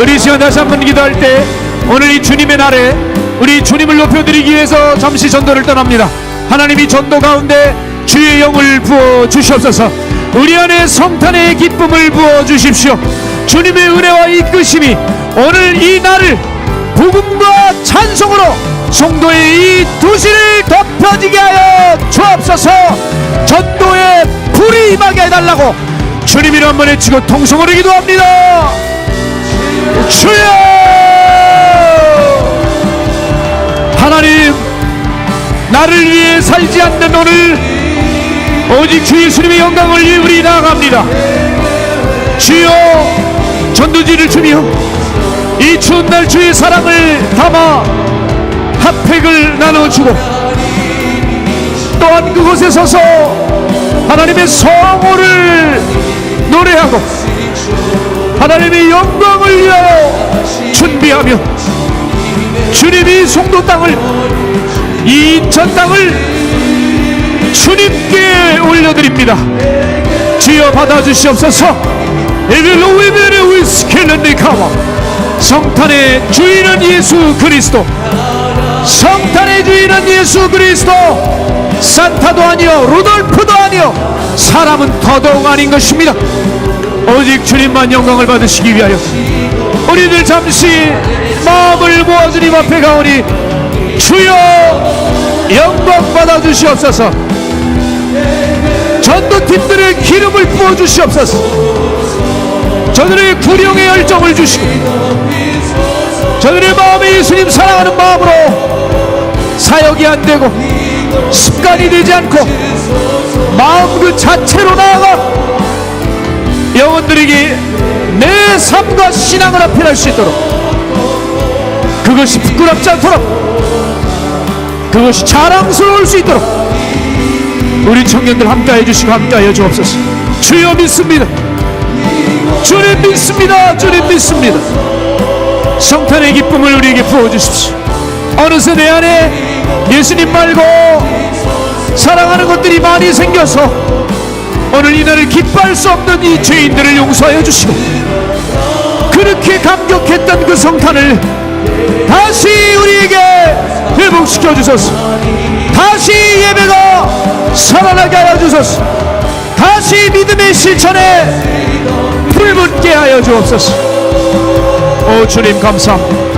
우리 시간 다시 한번 기도할 때 오늘 이 주님의 날에 우리 주님을 높여드리기 위해서 잠시 전도를 떠납니다. 하나님이 전도 가운데 주의 영을 부어 주시옵소서. 우리 안에 성탄의 기쁨을 부어 주십시오. 주님의 은혜와 이끄심이 오늘 이 날을 복음과 찬송으로 성도의 이 도시를 덮여지게 하여 주옵소서. 전도의 불이 임하게 해달라고 주님 이름 한번 외치고 통성으로 기도합니다. 주여! 하나님, 나를 위해 살지 않는 오늘 오직 주 예수님의 영광을 위해 우리 나아갑니다. 주여, 전도지를 주며 이 추운 날 주의 사랑을 담아 핫팩을 나눠주고 또한 그곳에 서서 하나님의 성호를 노래하고 하나님의 영광을 위하여 준비하며 주님이 송도 땅을, 이 인천 땅을 주님께 올려드립니다. 주여 받아주시옵소서. 성탄의 주인은 예수 그리스도, 성탄의 주인은 예수 그리스도. 산타도 아니요 루돌프도 아니요 사람은 더더욱 아닌 것입니다. 오직 주님만 영광을 받으시기 위하여 우리들 잠시 마음을 모아 주님 앞에 가오니 주여 영광 받아 주시옵소서. 전도팀들의 기름을 부어 주시옵소서. 저들의 구령의 열정을 주시고 저들의 마음에 예수님 사랑하는 마음으로 사역이 안 되고 습관이 되지 않고 마음 그 자체로 나아가 영혼들에게 내 삶과 신앙을 어필할 수 있도록, 그것이 부끄럽지 않도록, 그것이 자랑스러울 수 있도록 우리 청년들 함께해 주시고 함께하여 주옵소서. 주여 믿습니다. 주님 믿습니다. 주님 믿습니다. 성탄의 기쁨을 우리에게 부어주십시오. 어느새 내 안에 예수님 말고 사랑하는 것들이 많이 생겨서 오늘 이날을 기뻐할 수 없는 이 죄인들을 용서하여 주시고 그렇게 감격했던 그 성탄을 다시 우리에게 회복시켜 주소서. 다시 예배가 살아나게 하여 주소서. 다시 믿음의 실천에 불붙게 하여 주옵소서. 오 주님 감사합니다.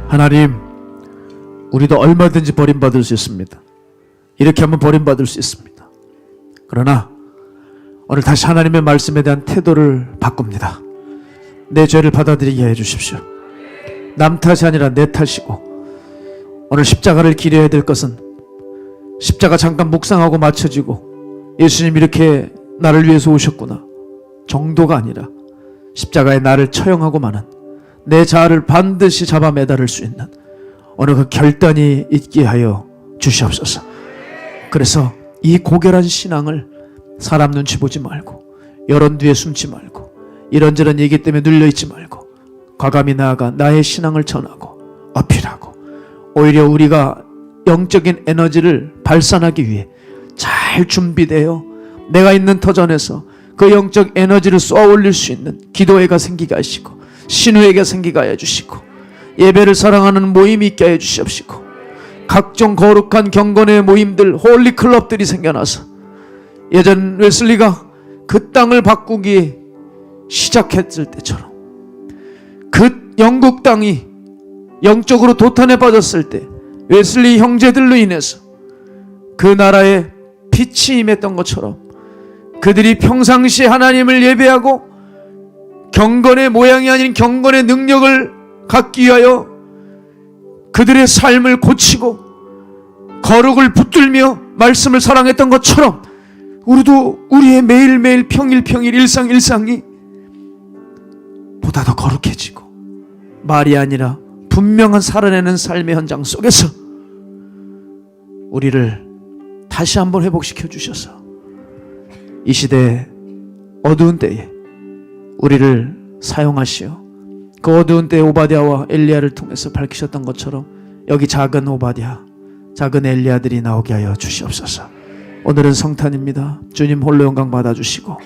하나님, 우리도 얼마든지 버림받을 수 있습니다. 이렇게 하면 버림받을 수 있습니다. 그러나 오늘 다시 하나님의 말씀에 대한 태도를 바꿉니다. 내 죄를 받아들이게 해주십시오. 남 탓이 아니라 내 탓이고 오늘 십자가를 기려야 될 것은 십자가 잠깐 묵상하고 맞춰지고 예수님 이렇게 나를 위해서 오셨구나 정도가 아니라 십자가에 나를 처형하고 마는 내 자아를 반드시 잡아 매달을 수 있는 오늘 그 결단이 있게 하여 주시옵소서. 그래서 이 고결한 신앙을 사람 눈치 보지 말고, 여론 뒤에 숨지 말고, 이런저런 얘기 때문에 눌려있지 말고 과감히 나아가 나의 신앙을 전하고 어필하고, 오히려 우리가 영적인 에너지를 발산하기 위해 잘 준비되어 내가 있는 터전에서 그 영적 에너지를 쏘아 올릴 수 있는 기도회가 생기게 하시고, 신우회가 생기게 하여 주시고, 예배를 사랑하는 모임이 있게 하여 주시옵시고, 각종 거룩한 경건의 모임들, 홀리클럽들이 생겨나서 예전 웨슬리가 그 땅을 바꾸기 시작했을 때처럼, 그 영국 땅이 영적으로 도탄에 빠졌을 때 웨슬리 형제들로 인해서 그 나라에 빛이 임했던 것처럼, 그들이 평상시에 하나님을 예배하고 경건의 모양이 아닌 경건의 능력을 갖기 위하여 그들의 삶을 고치고 거룩을 붙들며 말씀을 사랑했던 것처럼, 우리도 우리의 매일매일 평일 일상이 보다 더 거룩해지고 말이 아니라 분명한 살아내는 삶의 현장 속에서 우리를 다시 한번 회복시켜 주셔서 이 시대의 어두운 때에 우리를 사용하시어 그 어두운 때에 오바댜와 엘리야를 통해서 밝히셨던 것처럼 여기 작은 오바댜, 작은 엘리야들이 나오게 하여 주시옵소서. 오늘은 성탄입니다. 주님 홀로 영광 받아주시고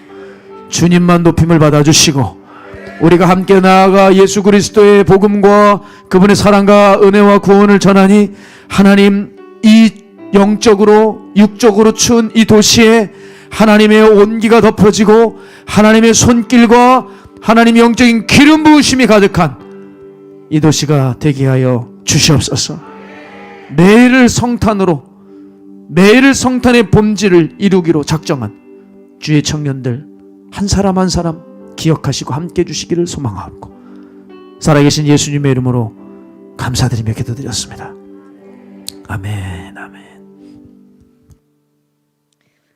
주님만 높임을 받아주시고, 우리가 함께 나아가 예수 그리스도의 복음과 그분의 사랑과 은혜와 구원을 전하니 하나님, 이 영적으로 육적으로 추운 이 도시에 하나님의 온기가 덮어지고 하나님의 손길과 하나님의 영적인 기름 부으심이 가득한 이 도시가 되게 하여 주시옵소서. 매일을 성탄으로, 매일을 성탄의 본질을 이루기로 작정한 주의 청년들 한 사람 한 사람 기억하시고 함께 해주시기를 소망하고, 살아계신 예수님의 이름으로 감사드리며 기도드렸습니다. 아멘, 아멘.